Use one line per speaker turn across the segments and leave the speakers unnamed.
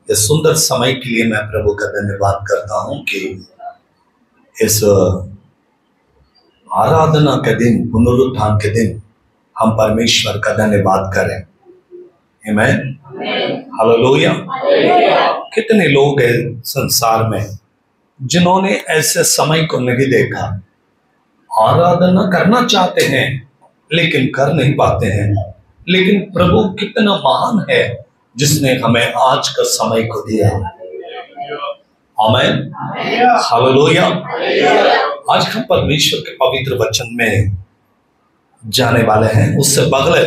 इस सुंदर समय के लिए मैं प्रभु का धन्यवाद करता हूं कि इस आराधना के दिन, पुनरुत्थान के दिन हम परमेश्वर का धन्यवाद करें। आमीन, हालेलुया। कितने लोग हैं संसार में जिन्होंने ऐसे समय को नहीं देखा, आराधना करना चाहते हैं लेकिन कर नहीं पाते हैं। लेकिन प्रभु कितना महान है जिसने हमें आज का समय को दिया। आमीन, हालेलुया। आज हम परमेश्वर के पवित्र वचन में जाने वाले हैं। उससे पहले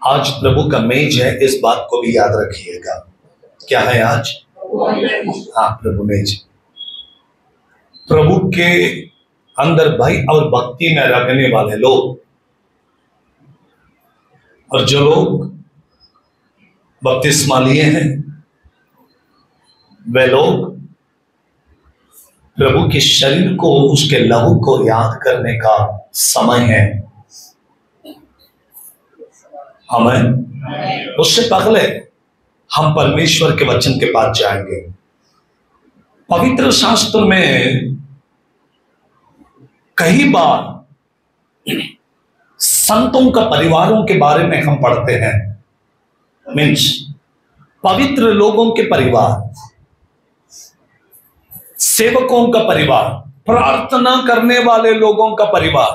आज प्रभु का मेज है, इस बात को भी याद रखिएगा। क्या है आज? हाँ, प्रभु मेज। प्रभु के अंदर भय और भक्ति में रखने वाले लोग, और जो लोग बपतिस्मा लिए हैं, वे लोग प्रभु के शरीर को, उसके लहू को याद करने का समय है। आमीन। उससे पहले हम परमेश्वर के वचन के पास जाएंगे। पवित्र शास्त्र में कई बार संतों का परिवारों के बारे में हम पढ़ते हैं। मीन्स पवित्र लोगों के परिवार, सेवकों का परिवार, प्रार्थना करने वाले लोगों का परिवार,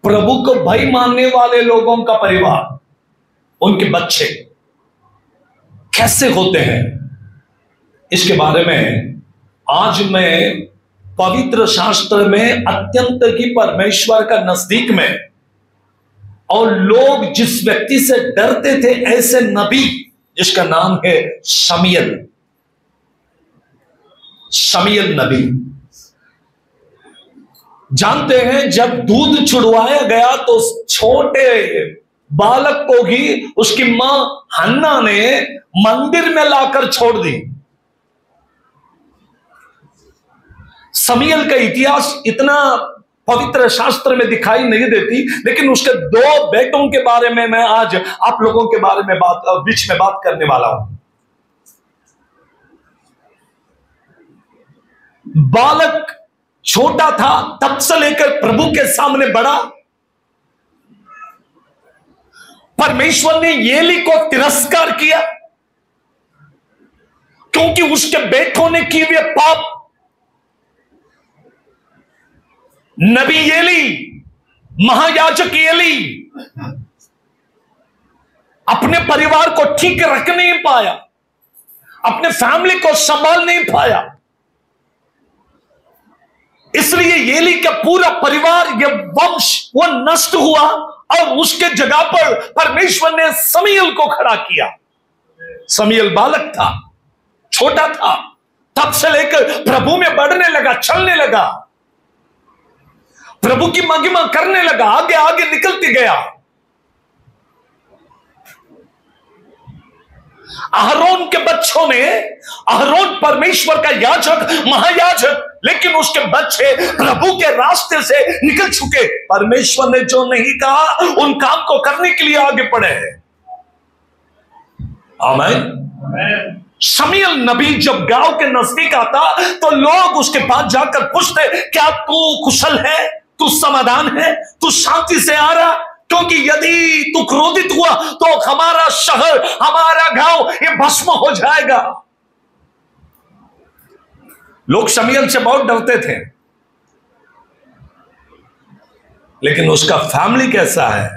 प्रभु को भय मानने वाले लोगों का परिवार, उनके बच्चे कैसे होते हैं, इसके बारे में आज मैं पवित्र शास्त्र में अत्यंत ही परमेश्वर का नजदीक में, और लोग जिस व्यक्ति से डरते थे, ऐसे नबी जिसका नाम है शमूएल नबी। जानते हैं, जब दूध छुड़वाया गया तो छोटे बालक को ही उसकी मां हन्ना ने मंदिर में लाकर छोड़ दी। शमूएल का इतिहास इतना पवित्र शास्त्र में दिखाई नहीं देती, लेकिन उसके दो बेटों के बारे में मैं आज आप लोगों के बारे में बीच में बात करने वाला हूं। बालक छोटा था, तब से लेकर प्रभु के सामने बढ़ा। परमेश्वर ने एली को तिरस्कार किया क्योंकि उसके बेटों ने किए हुए पाप। नबी एली, महायाजक एली अपने परिवार को ठीक रख नहीं पाया, अपने फैमिली को संभाल नहीं पाया, इसलिए एली का पूरा परिवार, यह वंश वो नष्ट हुआ, और उसके जगह पर परमेश्वर ने शमूएल को खड़ा किया। शमूएल बालक था, छोटा था, तब से लेकर प्रभु में बढ़ने लगा, चलने लगा, प्रभु की महिमा करने लगा, आगे आगे निकलते गया। अहरोन के बच्चों में, अहरोन परमेश्वर का याजक, महायाजक, लेकिन उसके बच्चे प्रभु के रास्ते से निकल चुके। परमेश्वर ने जो नहीं कहा उन काम को करने के लिए आगे बढ़े हैं। आमीन। शमूएल नबी जब गांव के नजदीक आता तो लोग उसके पास जाकर पूछते, क्या तू कुशल है, तू समाधान है, तू शांति से आ रहा? क्योंकि यदि तू क्रोधित हुआ तो हमारा शहर, हमारा गांव ये भस्म हो जाएगा। लोग शमूएल से बहुत डरते थे, लेकिन उसका फैमिली कैसा है?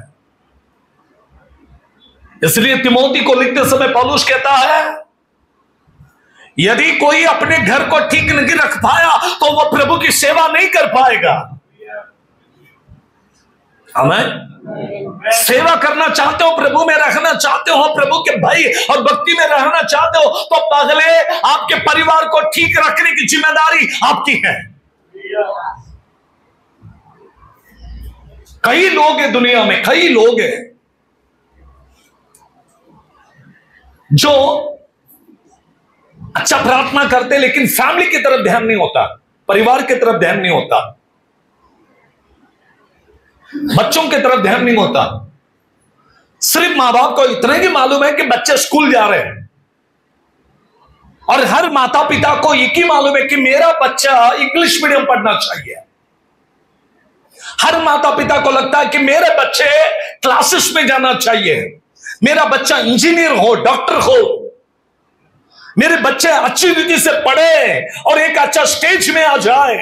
इसलिए तिमोथी को लिखते समय पौलुस कहता है, यदि कोई अपने घर को ठीक नहीं रख पाया तो वह प्रभु की सेवा नहीं कर पाएगा। आमीन। सेवा करना चाहते हो, प्रभु में रहना चाहते हो, प्रभु के भय और भक्ति में रहना चाहते हो, तो पहले आपके परिवार को ठीक रखने की जिम्मेदारी आपकी है। कई लोग हैं दुनिया में, कई लोग हैं जो अच्छा प्रार्थना करते, लेकिन फैमिली की तरफ ध्यान नहीं होता, परिवार की तरफ ध्यान नहीं होता, बच्चों की तरफ ध्यान नहीं होता। सिर्फ मां बाप को इतना ही मालूम है कि बच्चे स्कूल जा रहे हैं, और हर माता पिता को एक ही मालूम है कि मेरा बच्चा इंग्लिश मीडियम पढ़ना चाहिए। हर माता पिता को लगता है कि मेरे बच्चे क्लासेस में जाना चाहिए, मेरा बच्चा इंजीनियर हो, डॉक्टर हो, मेरे बच्चे अच्छी रीति से पढ़े और एक अच्छा स्टेज में आ जाए।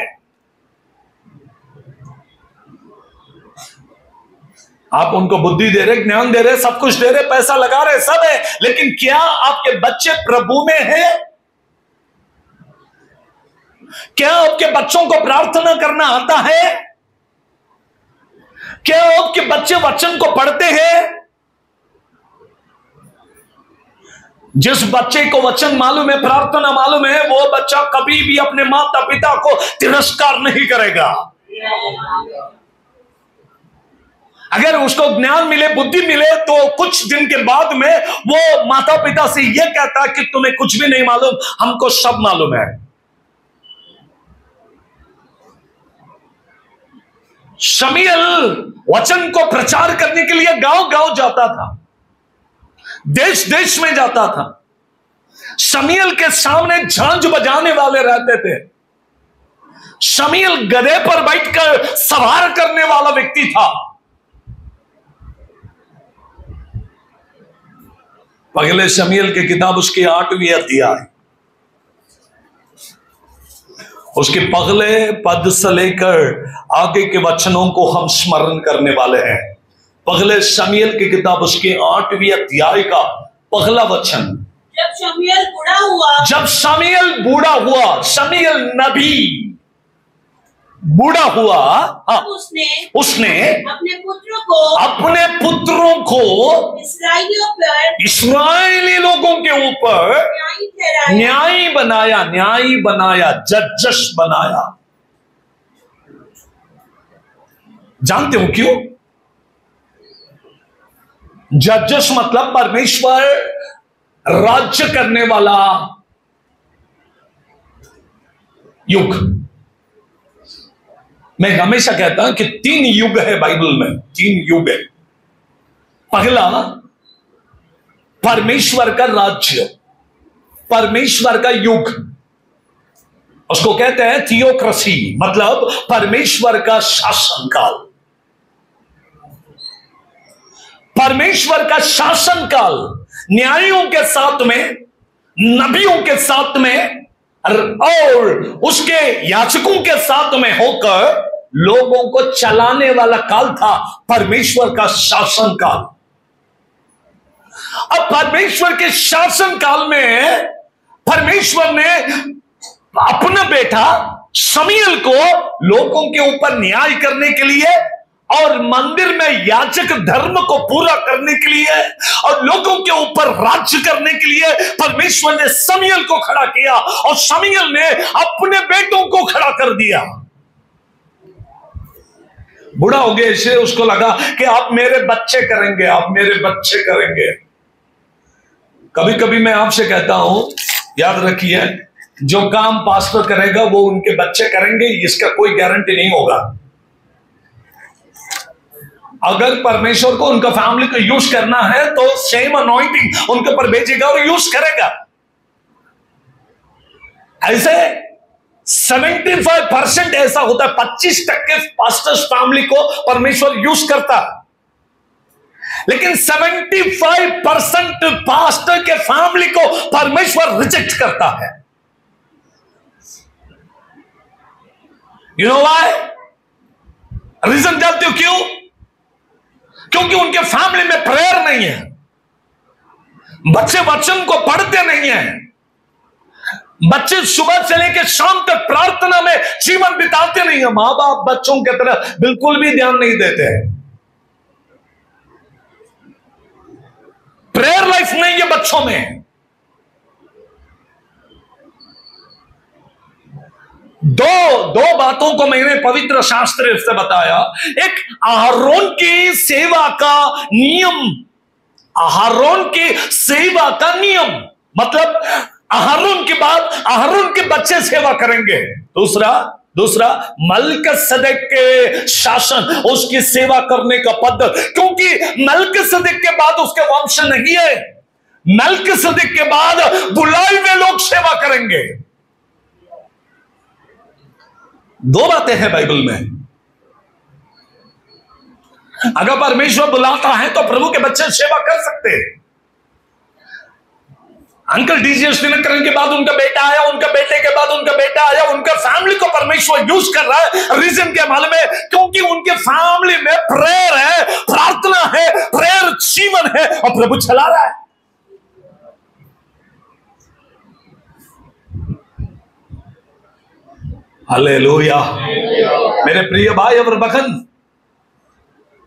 आप उनको बुद्धि दे रहे, ज्ञान दे रहे, सब कुछ दे रहे, पैसा लगा रहे, सब है, लेकिन क्या आपके बच्चे प्रभु में हैं? क्या आपके बच्चों को प्रार्थना करना आता है? क्या आपके बच्चे वचन को पढ़ते हैं? जिस बच्चे को वचन मालूम है, प्रार्थना मालूम है, वो बच्चा कभी भी अपने माता पिता को तिरस्कार नहीं करेगा। अगर उसको ज्ञान मिले, बुद्धि मिले, तो कुछ दिन के बाद में वो माता पिता से यह कहता है कि तुम्हें कुछ भी नहीं मालूम, हमको सब मालूम है। शमूएल वचन को प्रचार करने के लिए गांव गांव जाता था, देश देश में जाता था। शमूएल के सामने झांझ बजाने वाले रहते थे। शमूएल गधे पर बैठकर सवार करने वाला व्यक्ति था। पहले शमूएल की किताब उसकी 8वीं अध्याय, उसके पहले पद से लेकर आगे के वचनों को हम स्मरण करने वाले हैं। पहले शमूएल की किताब उसके 8वीं अध्याय का पहला वचन।
जब शमूएल बूढ़ा हुआ, शमूएल नबी बूढ़ा हुआ, हाँ, उसने अपने पुत्रों को इस्राएली लोगों के ऊपर न्यायी बनाया, जजेस बनाया। जानते हो क्यों? जजेस मतलब परमेश्वर राज्य करने वाला युग। मैं हमेशा कहता हूं कि 3 युग है बाइबल में, 3 युग है। पहला परमेश्वर का राज्य, परमेश्वर का युग, उसको कहते हैं थियोक्रेसी, मतलब परमेश्वर का शासनकाल। परमेश्वर का शासनकाल न्यायियों के साथ में, नबियों के साथ में और उसके याजकों के साथ में होकर लोगों को चलाने वाला काल था, परमेश्वर का शासन काल। अब परमेश्वर के शासन काल में परमेश्वर ने अपना बेटा शमूएल को लोगों के ऊपर न्याय करने के लिए और मंदिर में याजक धर्म को पूरा करने के लिए और लोगों के ऊपर राज्य करने के लिए परमेश्वर ने शमूएल को खड़ा किया, और शमूएल ने अपने बेटों को खड़ा कर दिया। बूढ़ा हो गया, इसलिए उसको लगा कि आप मेरे बच्चे करेंगे, आप मेरे बच्चे करेंगे। कभी कभी मैं आपसे कहता हूं, याद रखिए, जो काम पास्टर करेगा वो उनके बच्चे करेंगे, इसका कोई गारंटी नहीं होगा। अगर परमेश्वर को उनका फैमिली को यूज करना है तो सेम अनॉइंटिंग उनके ऊपर भेजेगा और यूज करेगा। ऐसे 75% ऐसा होता है, 25% पास्टर्स फैमिली को परमेश्वर यूज करता, लेकिन 75% पास्टर के फैमिली को परमेश्वर रिजेक्ट करता है। You know why? रीजन जानते हो क्यों? क्योंकि उनके फैमिली में प्रेयर नहीं है, बच्चे वचन को पढ़ते नहीं हैं, बच्चे सुबह से लेकर शाम तक प्रार्थना में जीवन बिताते नहीं है। मां बाप बच्चों की तरह बिल्कुल भी ध्यान नहीं देते हैं। प्रेयर लाइफ नहीं है बच्चों में। दो बातों को मैंने पवित्र शास्त्र से बताया। एक आहारोन की सेवा का नियम, आहारोन की सेवा का नियम मतलब आहारोन के बाद आहारोन के बच्चे सेवा करेंगे। दूसरा, दूसरा, मलकिसदेक के शासन, उसकी सेवा करने का पद, क्योंकि मलकिसदेक के बाद उसके वंश नहीं है। मलकिसदेक के बाद बुलाए हुए लोग सेवा करेंगे। दो बातें हैं बाइबल में। अगर परमेश्वर बुलाता है तो प्रभु के बच्चे सेवा कर सकते हैं। अंकल डीजीएस दिनकरन के बाद उनका बेटा आया, उनका बेटे के बाद उनका बेटा आया, उनका फैमिली को परमेश्वर यूज कर रहा है। रीजन क्या मालूम है? क्योंकि उनके फैमिली में प्रेयर है, प्रार्थना है, प्रेयर जीवन है और प्रभु चला रहा है। हालेलुया। मेरे प्रिय भाई और बहन,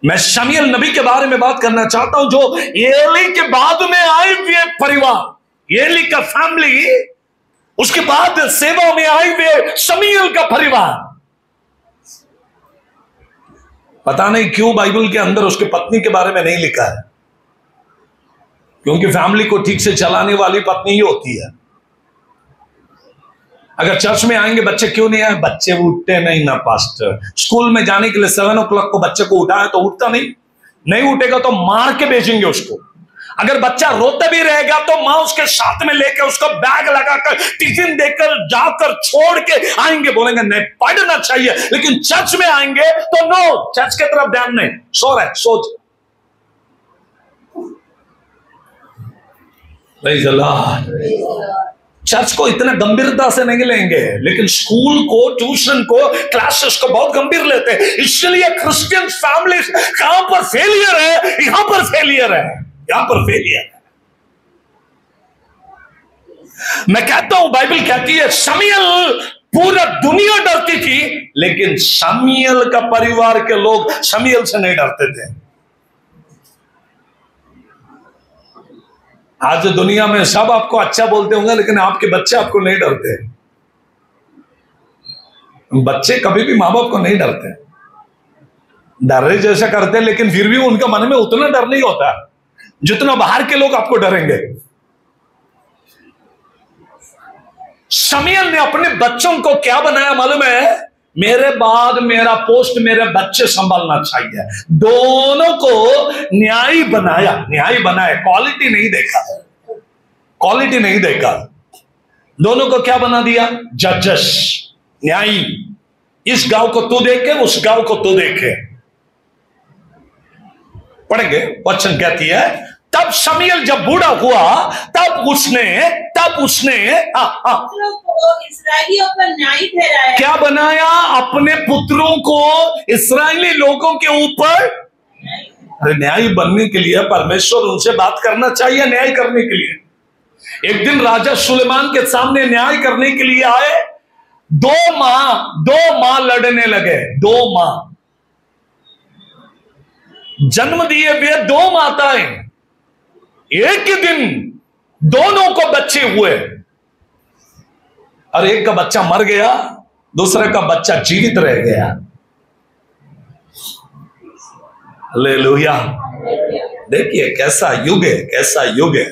मैं शमूएल नबी के बारे में बात करना चाहता हूं, जो एली के बाद में आए हुए परिवार, एली का फैमिली, उसके बाद सेवा में आए हुए शमूएल का परिवार। पता नहीं क्यों बाइबल के अंदर उसकी पत्नी के बारे में नहीं लिखा है, क्योंकि फैमिली को ठीक से चलाने वाली पत्नी ही होती है। अगर चर्च में आएंगे बच्चे क्यों नहीं आए? बच्चे उठते नहीं ना पास्टर। स्कूल में जाने के लिए 7 o'clock को बच्चे को उठाए तो उठता नहीं उठेगा तो मार के भेजेंगे उसको। अगर बच्चा रोते भी रहेगा तो मां उसके साथ में लेकर उसको बैग लगाकर टिफिन देकर जाकर छोड़ के आएंगे, बोलेंगे नहीं पढ़ना चाहिए। लेकिन चर्च में आएंगे तो नो, चर्च की तरफ ध्यान नहीं, सो रहा है, सोच। Praise the Lord. चर्च को इतना गंभीरता से नहीं लेंगे, लेकिन स्कूल को, ट्यूशन को, क्लासेस को बहुत गंभीर लेते हैं। इसलिए क्रिश्चियन फैमिली कहां पर फेलियर है? यहां पर फेलियर है, यहां पर फेलियर है। मैं कहता हूं, बाइबल कहती है शमूएल, पूरा दुनिया डरती थी, लेकिन शमूएल का परिवार के लोग शमूएल से नहीं डरते थे। आज दुनिया में सब आपको अच्छा बोलते होंगे, लेकिन आपके बच्चे आपको नहीं डरते। बच्चे कभी भी माँ बाप को नहीं डरते, डर जैसा करते, लेकिन फिर भी उनका मन में उतना डर नहीं होता जितना बाहर के लोग आपको डरेंगे। शमूएल ने अपने बच्चों को क्या बनाया मालूम है? मेरे बाद मेरा पोस्ट मेरे बच्चे संभालना चाहिए। दोनों को न्यायी बनाया, क्वालिटी नहीं देखा, क्वालिटी नहीं देखा। दोनों को क्या बना दिया? जजेस, न्यायी। इस गांव को तू देखे, उस गांव को तू देखे। पढ़ेंगे, वचन कहती है तब शमूएल जब बूढ़ा हुआ तब उसने
इस्राएलियों पर न्यायी ठहराया।
क्या बनाया? अपने पुत्रों को इस्राएली लोगों के ऊपर। अरे न्यायी बनने के लिए परमेश्वर उनसे बात करना चाहिए, न्याय करने के लिए। एक दिन राजा सुलेमान के सामने न्याय करने के लिए आए। दो मां लड़ने लगे, 2 मां जन्म दिए हुए 2 माताएं। एक ही दिन दोनों को बच्चे हुए, और एक का बच्चा मर गया, दूसरे का बच्चा जीवित रह गया। हालेलुया। देखिए कैसा युग है, कैसा युग है।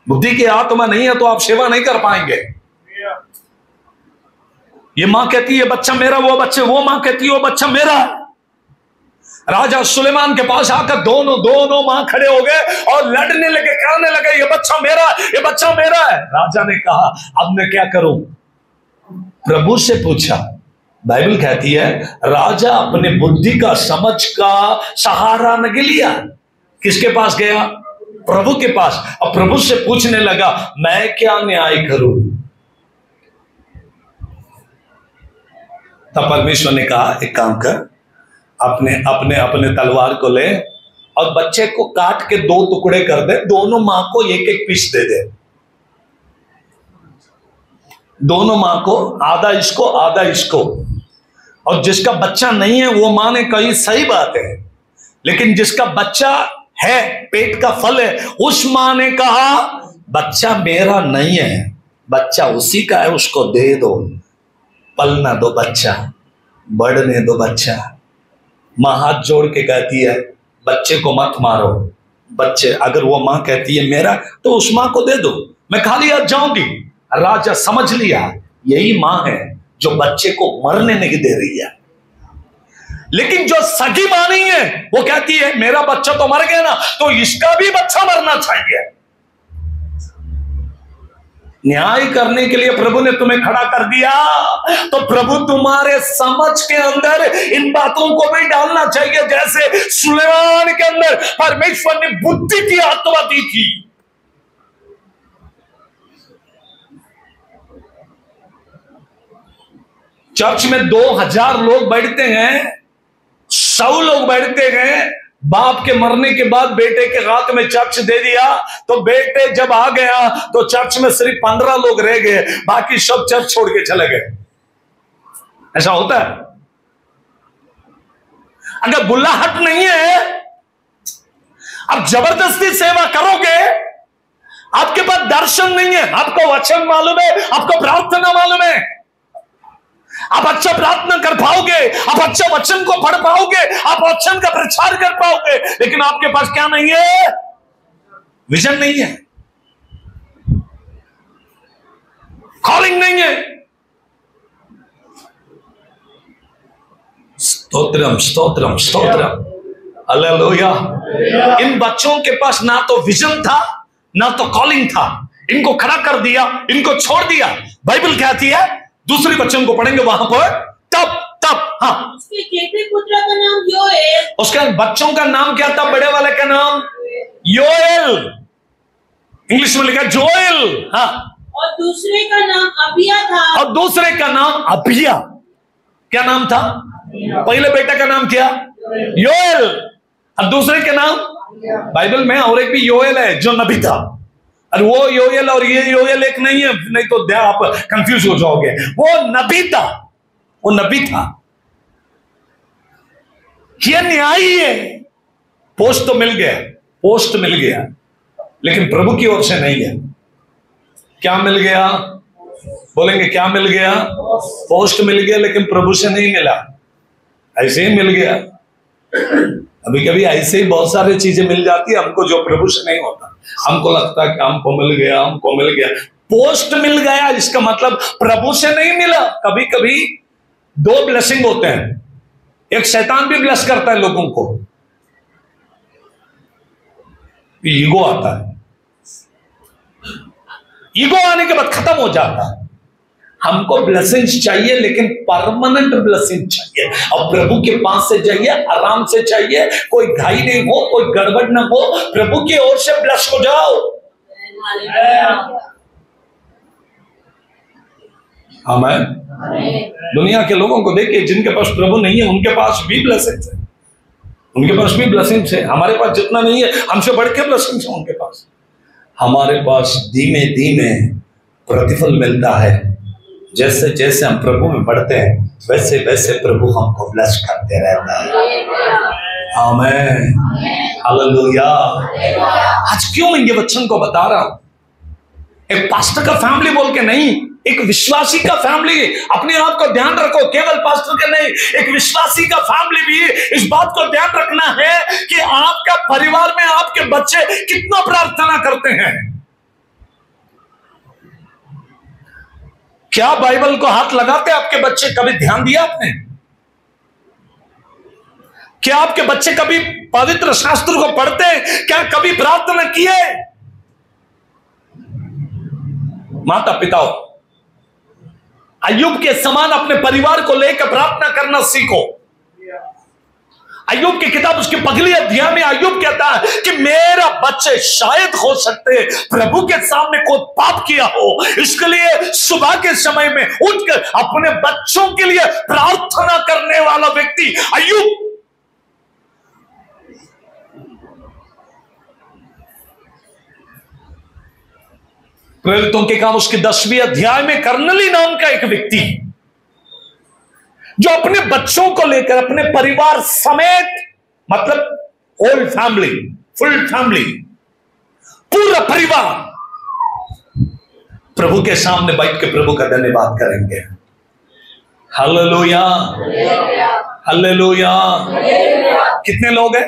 बुद्धि की आत्मा नहीं है तो आप सेवा नहीं कर पाएंगे। ये मां कहती है बच्चा मेरा, वो मां कहती है वो बच्चा मेरा। राजा सुलेमान के पास आकर दोनों मां खड़े हो गए और लड़ने लगे, कहने लगे ये बच्चा मेरा, ये बच्चा मेरा है। राजा ने कहा अब मैं क्या करूं? प्रभु से पूछा। बाइबल कहती है राजा अपने बुद्धि का, समझ का सहारा नहीं लिया। किसके पास गया? प्रभु के पास। अब प्रभु से पूछने लगा मैं क्या न्याय करूं? तब परमेश्वर ने कहा एक काम कर, अपने तलवार को ले और बच्चे को काट के 2 टुकड़े कर दे, दोनों मां को एक पीस दे दे। दोनों मां को आधा इसको। और जिसका बच्चा नहीं है वो मां ने कही सही बात है, लेकिन जिसका बच्चा है, पेट का फल है, उस मां ने कहा बच्चा मेरा नहीं है, बच्चा उसी का है, उसको दे दो। पलना दो बच्चा, बढ़ने दो बच्चा। मां हाथ जोड़ के कहती है बच्चे को मत मारो। बच्चे, अगर वो मां कहती है मेरा तो उस मां को दे दो, मैं खाली हाथ जाऊंगी। राजा समझ लिया यही मां है जो बच्चे को मरने नहीं दे रही है। लेकिन जो सगी मां नहीं है वो कहती है मेरा बच्चा तो मर गया ना, तो इसका भी बच्चा मरना चाहिए। न्याय करने के लिए प्रभु ने तुम्हें खड़ा कर दिया, तो प्रभु तुम्हारे समझ के अंदर इन बातों को भी डालना चाहिए, जैसे सुलेमान के अंदर परमेश्वर ने बुद्धि की आत्मा दी थी। चर्च में 2000 लोग बैठते हैं, 100 लोग बैठते हैं। बाप के मरने के बाद बेटे के हाथ में चर्च दे दिया, तो बेटे जब आ गया तो चर्च में सिर्फ 15 लोग रह गए, बाकी सब चर्च छोड़ के चले गए। ऐसा होता है। अगर बुलाहट नहीं है, अब जबरदस्ती सेवा करोगे, आपके पास दर्शन नहीं है, आपको वचन मालूम है, आपको प्रार्थना मालूम है, आप अच्छा प्रार्थना कर पाओगे, आप अच्छा वचन को पढ़ पाओगे, आप वचन का प्रचार कर पाओगे, लेकिन आपके पास क्या नहीं है? विजन नहीं है, कॉलिंग नहीं है। स्तोत्रम स्तोत्रम स्तोत्रम, हालेलुया। इन बच्चों के पास ना तो विजन था ना तो कॉलिंग था, इनको खड़ा कर दिया, इनको छोड़ दिया। बाइबल कहती है, दूसरी वचन को पढ़ेंगे वहां पर, तब हाँ,
उसके चेते पुत्र का नाम योएल,
उसके बच्चों का नाम क्या था? बड़े वाले का नाम योएल, इंग्लिश में लिखा जोएल। हाँ,
और दूसरे का नाम अबिया था,
और दूसरे का नाम अबिया। क्या नाम था? पहले बेटे का नाम क्या? योएल, और दूसरे के नाम, बाइबल में और एक भी योएल है जो नबी था। और वो योएल और ये योएल एक नहीं है, नहीं तो आप कंफ्यूज हो जाओगे। वो नबी था, वो नबी था। ये न्यायी है। पोस्ट तो मिल गया, पोस्ट मिल गया, लेकिन प्रभु की ओर से नहीं है। क्या मिल गया? बोलेंगे क्या मिल गया? पोस्ट मिल गया, लेकिन प्रभु से नहीं मिला, ऐसे ही मिल गया। अभी कभी ऐसे ही बहुत सारी चीजें मिल जाती है हमको जो प्रभु से नहीं होता। हमको लगता है कि हमको मिल गया, हमको मिल गया, पोस्ट मिल गया, इसका मतलब प्रभु से नहीं मिला। कभी कभी 2 ब्लेसिंग होते हैं, एक शैतान भी ब्लेस करता है लोगों को, ईगो आता है, ईगो आने के बाद खत्म हो जाता है। हमको ब्लेसिंग्स चाहिए, लेकिन परमानेंट ब्लेसिंग चाहिए, और प्रभु के पास से चाहिए, आराम से चाहिए, कोई घाई नहीं हो, कोई गड़बड़ ना हो, प्रभु की ओर से ब्लेस हो जाओ। आमीन। दुनिया के लोगों को देखिए, जिनके पास प्रभु नहीं है उनके पास भी ब्लेसिंग्स है, उनके पास भी ब्लेसिंग्स है। हमारे पास जितना नहीं है, हमसे बढ़ के ब्लेसिंग्स है उनके पास। हमारे पास धीमे धीमे प्रतिफल मिलता है। जैसे जैसे हम प्रभु में बढ़ते हैं, वैसे वैसे प्रभु हमको ब्लेस करते रहता है। आमीन, हालेलुया। आज क्यों मैं ये वचन को बता रहा हूं? एक पास्टर का फैमिली बोल के नहीं, एक विश्वासी का फैमिली। अपने आप को ध्यान रखो, केवल पास्टर का नहीं, एक विश्वासी का फैमिली भी इस बात को ध्यान रखना है कि आपका परिवार में आपके बच्चे कितना प्रार्थना करते हैं। क्या बाइबल को हाथ लगाते आपके बच्चे? कभी ध्यान दिया आपने? क्या आपके बच्चे कभी पवित्र शास्त्र को पढ़ते? क्या कभी प्रार्थना किए? माता पिताओं, अय्यूब के समान अपने परिवार को लेकर प्रार्थना करना सीखो। अय्यूब की किताब उसके पगले अध्याय में अय्यूब कहता है कि मेरा बच्चे शायद हो सकते प्रभु के सामने कोई पाप किया हो, इसके लिए सुबह के समय में उठकर अपने बच्चों के लिए प्रार्थना करने वाला व्यक्ति अय्यूब। प्रेरितों के काम उसके 10वें अध्याय में कर्नेली नाम का एक व्यक्ति जो अपने बच्चों को लेकर अपने परिवार समेत, मतलब होल फैमिली, फुल फैमिली, पूरा परिवार प्रभु के सामने बैठ के प्रभु का धन्यवाद करेंगे। Hallelujah, hallelujah. कितने लोग हैं?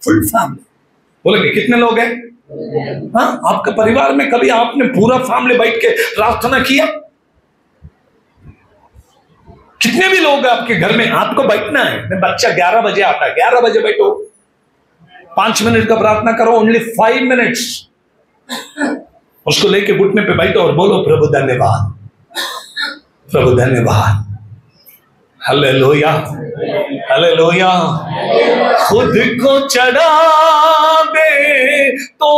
Full family. बोलेंगे कितने लोग हैं? हाँ, आपके परिवार में कभी आपने पूरा फैमिली बैठ के प्रार्थना किया? कितने भी लोग आपके घर में, आपको बैठना है, बच्चा 11 बजे आता है, 11 बजे बैठो, 5 मिनट का प्रार्थना करो, ओनली 5 मिनट्स, उसको लेके घुटने पे बैठो और बोलो प्रभु धन्यवाद, प्रभु धन्यवाद, हालेलुया, हालेलुया। खुद को चढ़ा दे तो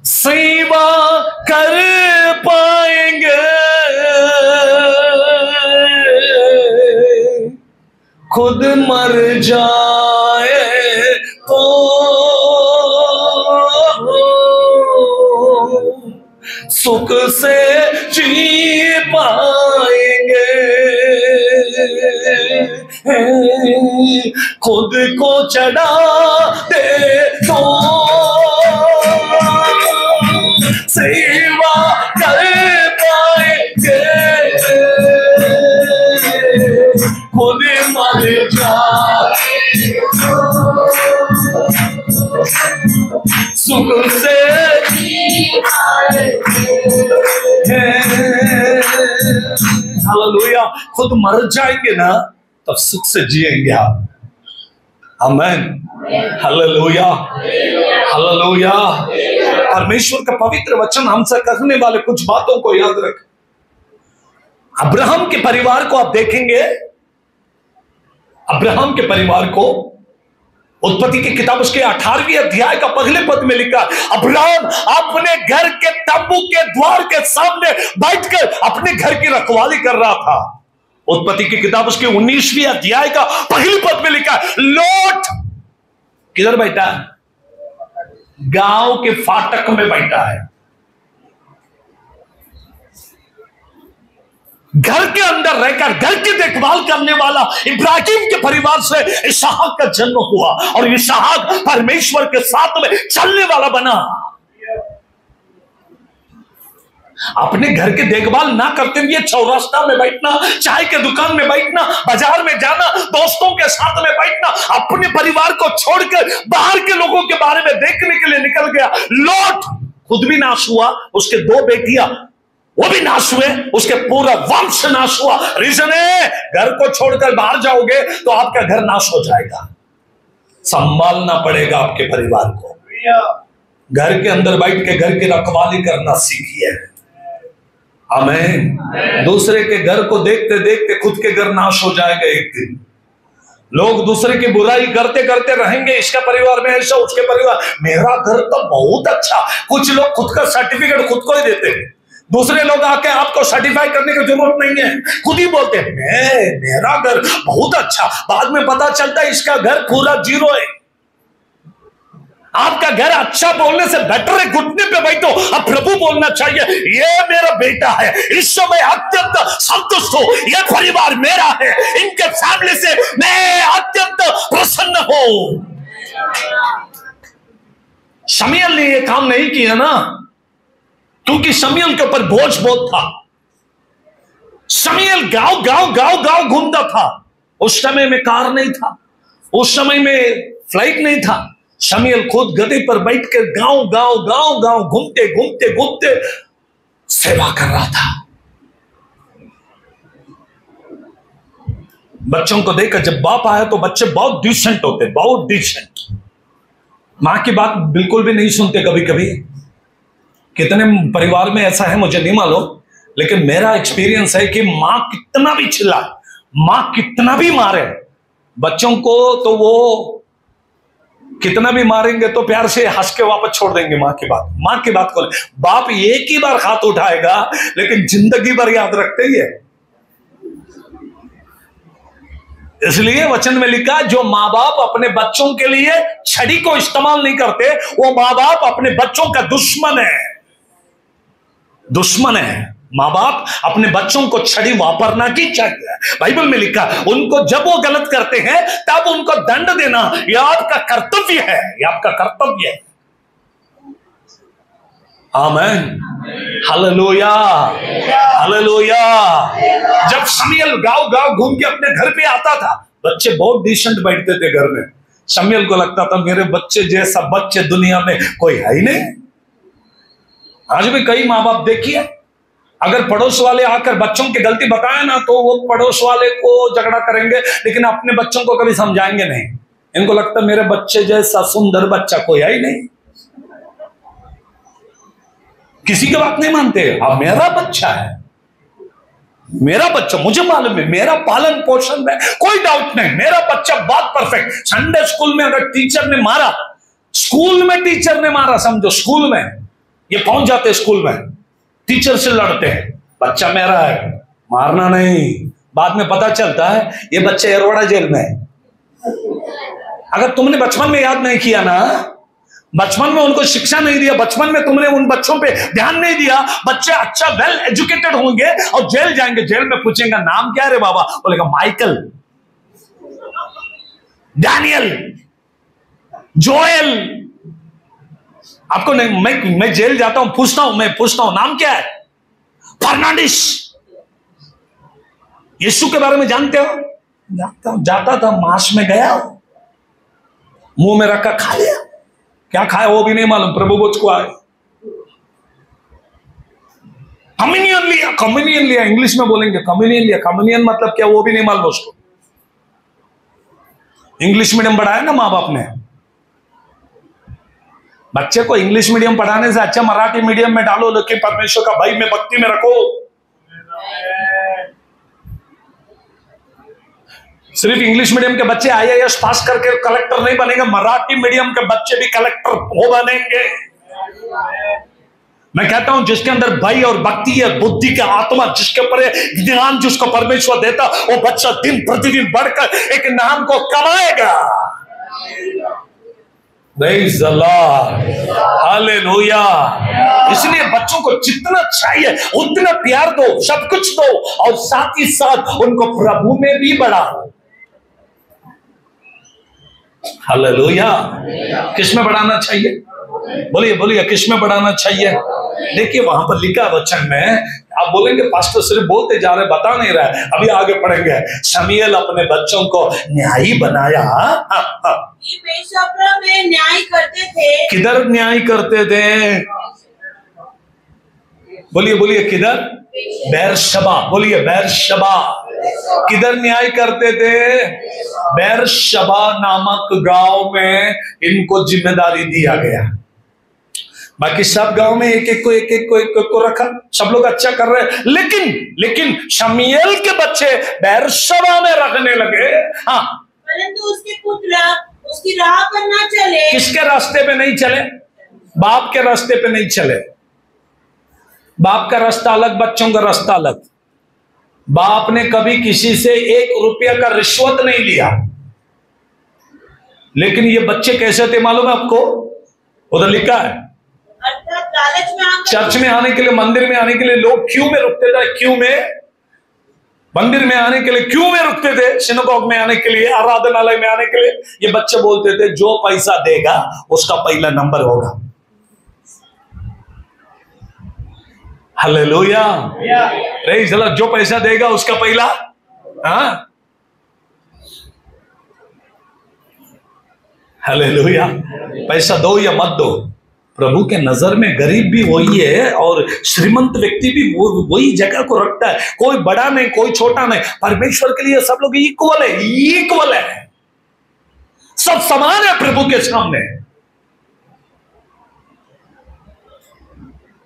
सेवा कर पाएंगे, खुद मर जाए तो सुख से जी पाएंगे, खुद को चढ़ा दे तो सेवा कर पाएंगे, खुद मर जाए सुख से जी पाएंगे। हालेलुया। खुद मर जाएंगे ना तब सुख से जिएंगे आप। आमीन, हालेलुया, हालेलुया। परमेश्वर का पवित्र वचन हमसे कहने वाले कुछ बातों को याद रख। अब्राहम के परिवार को आप देखेंगे, अब्राहम के परिवार को उत्पत्ति की किताब उसके 18वें अध्याय का पहले पद में लिखा, अब्राहम अपने घर के तंबू के द्वार के सामने बैठकर अपने घर की रखवाली कर रहा था। उत्पत्ति की किताब उसके 19वें अध्याय का पहले पद में लिखा, लोट किधर बैठा है? गांव के फाटक में बैठा है। घर के अंदर रहकर घर की देखभाल करने वाला इब्राहिम के परिवार से इसहाक का जन्म हुआ और इसहाक परमेश्वर के साथ में चलने वाला बना। अपने घर की देखभाल ना करते हुए चौरास्ता में बैठना, चाय के दुकान में बैठना, बाजार में जाना, दोस्तों के साथ में बैठना, अपने परिवार को छोड़कर बाहर के लोगों के बारे में देखने के लिए निकल गया। लोट खुद भी नाश हुआ, उसके 2 बेटियां वो भी नाश हुए, उसके पूरा वंश नाश हुआ। रीजन है, घर को छोड़कर बाहर जाओगे तो आपका घर नाश हो जाएगा। संभालना पड़ेगा आपके परिवार को। घर के अंदर बैठ के घर की रखवाली करना सीखिए। आमीन। दूसरे के घर को देखते देखते खुद के घर नाश हो जाएगा एक दिन। लोग दूसरे की बुराई करते करते रहेंगे, इसका परिवार में ऐसा, उसके परिवार, मेरा घर तो बहुत अच्छा। कुछ लोग खुद का सर्टिफिकेट खुद को ही देते हैं, दूसरे लोग आके आपको सर्टिफाई करने की जरूरत नहीं है, खुद ही बोलते हैं मेरा घर बहुत अच्छा। बाद में पता चलता है इसका घर पूरा 0 है। आपका घर अच्छा बोलने से बेटर है घुटने पे बैठो, अब प्रभु बोलना चाहिए ये मेरा बेटा है, इस समय अत्यंत संतुष्ट हो, ये परिवार मेरा है, इनके फैमिली से मैं अत्यंत प्रसन्न हूं। शमूएल ने ये काम नहीं किया ना, क्योंकि शमूएल के ऊपर बोझ बहुत था। शमूएल गांव गांव गांव गांव घूमता था। उस समय में कार नहीं था, उस समय में फ्लाइट नहीं था। शमूएल खुद गधे पर बैठकर गांव गांव गांव गांव घूमते घूमते घूमते सेवा कर रहा था। बच्चों को देखकर जब बाप आया तो बच्चे बहुत डिसेंट होते, बहुत डिसेंट। मां की बात बिल्कुल भी नहीं सुनते। कभी कभी कितने परिवार में ऐसा है मुझे नहीं मालूम, लेकिन मेरा एक्सपीरियंस है कि मां कितना भी चिल्लाए, मां कितना भी मारे बच्चों को, तो वो कितना भी मारेंगे तो प्यार से हंस के वापस छोड़ देंगे मां की बात को। बाप एक ही बार हाथ उठाएगा लेकिन जिंदगी भर याद रखते ही है। इसलिए वचन में लिखा, जो माँ बाप अपने बच्चों के लिए छड़ी को इस्तेमाल नहीं करते वो माँ बाप अपने बच्चों का दुश्मन है। दुश्मन है। माँ बाप अपने बच्चों को छड़ी वापरना की चाहिए। बाइबल में लिखा, उनको जब वो गलत करते हैं तब उनको दंड देना यह आपका कर्तव्य है, यह आपका कर्तव्य है। आमीन, हालेलुया, हालेलुया। जब शमूएल गांव गांव घूम के अपने घर पे आता था, बच्चे बहुत डिसेंट बैठते थे घर में। शमूएल को लगता था मेरे बच्चे जैसा बच्चे दुनिया में कोई है ही नहीं। आज भी कई माँ बाप देखिए,
अगर पड़ोस वाले आकर बच्चों की गलती बताए ना तो वो पड़ोस वाले को झगड़ा करेंगे, लेकिन अपने बच्चों को कभी समझाएंगे नहीं। इनको लगता है मेरे बच्चे जैसा सुंदर बच्चा कोई है ही नहीं, किसी की बात नहीं मानते। अब मेरा बच्चा है, मेरा बच्चा, मुझे मालूम है, मेरा पालन पोषण में कोई डाउट नहीं, मेरा बच्चा बहुत परफेक्ट। संडे स्कूल में अगर टीचर ने मारा, स्कूल में टीचर ने मारा, समझो स्कूल में ये पहुंच जाते, स्कूल में टीचर से लड़ते हैं, बच्चा मेरा है, मारना नहीं। बाद में पता चलता है ये बच्चे एरोड़ा जेल में है। अगर तुमने बचपन में याद नहीं किया ना, बचपन में उनको शिक्षा नहीं दिया, बचपन में तुमने उन बच्चों पे ध्यान नहीं दिया, बच्चे अच्छा वेल एजुकेटेड होंगे और जेल जाएंगे, जेल में पूछेंगे नाम क्या है रे बाबा, बोलेगा माइकल, डैनियल, जोएल। आपको नहीं, मैं जेल जाता हूं, पूछता हूं नाम क्या है, फर्नांडिस। यीशु के बारे में जानते हो? जानता हूं, जाता था, मांस में गया, मुंह में रखा, खा लिया, क्या खाया वो भी नहीं मालूम, प्रभु मुझको आए। कम्युनियन लिया, इंग्लिश में बोलेंगे कम्युनियन लिया, कम्युनियन मतलब क्या वो भी नहीं मालूम उसको। इंग्लिश मीडियम पढ़ाया ना माँ बाप ने, बच्चे को इंग्लिश मीडियम पढ़ाने से अच्छा मराठी मीडियम में डालो, लेकिन परमेश्वर का भाई में भक्ति में रखो। सिर्फ इंग्लिश मीडियम के बच्चे IAS पास करके कलेक्टर नहीं बनेंगे, मराठी मीडियम के बच्चे भी कलेक्टर हो बनेंगे। मैं कहता हूं जिसके अंदर भय और भक्ति है, बुद्धि का आत्मा जिसके ऊपर ज्ञान जिसको परमेश्वर देता, वो बच्चा दिन प्रतिदिन बढ़कर एक नाम को कमाएगा। Praise the Lord, hallelujah. इसलिए बच्चों को जितना चाहिए उतना प्यार दो, सब कुछ दो, और साथ ही साथ उनको प्रभु में भी बढ़ाओ। हालेलुया। किसमें बढ़ाना चाहिए? बोलिए किसमें बढ़ाना चाहिए? देखिए वहां पर लिखा वचन में, आप बोलेंगे पास्टर सिर्फ बोलते जा रहे, बता नहीं रहा है, अभी आगे पढ़ेंगे। शमूएल अपने बच्चों को न्यायी बनाया।
ये बेशर्मा में न्याय करते थे।
किधर न्याय करते थे? बोलिए किधर? बेरशबा। बोलिए बेरशबा। किधर न्याय करते थे? बेरशबा नामक गांव में इनको जिम्मेदारी दिया गया। बाकी सब गांव में एक एक को रखा, सब लोग अच्छा कर रहे हैं, लेकिन शमूएल के बच्चे बेरशबा में रखने लगे। हाँ,
परंतु उसके पुत्र उसकी राह पर ना चले।
किसके रास्ते पे नहीं चले? बाप के रास्ते पे नहीं चले। बाप का रास्ता अलग, बच्चों का रास्ता अलग। बाप ने कभी किसी से 1 रुपया का रिश्वत नहीं लिया, लेकिन ये बच्चे कैसे थे मालूम है आपको? उधर लिखा है,
अर्थात लालच में आकर
चर्च में आने के लिए, मंदिर में आने के लिए लोग क्यों में रुकते थे? क्यों में? मंदिर में आने के लिए क्यों में रुकते थे? सिनेगॉग में आने के लिए, आराधनालय में आने के लिए। ये बच्चे बोलते थे जो पैसा देगा उसका पहला नंबर होगा। हालेलुया। Praise the Lord. जो पैसा देगा उसका पहला, हाँ, हालेलुया। पैसा दो या मत दो, प्रभु के नजर में गरीब भी वही है और श्रीमंत व्यक्ति भी वही जगह को रखता है। कोई बड़ा नहीं, कोई छोटा नहीं। परमेश्वर के लिए सब लोग इक्वल है, सब समान है प्रभु के सामने।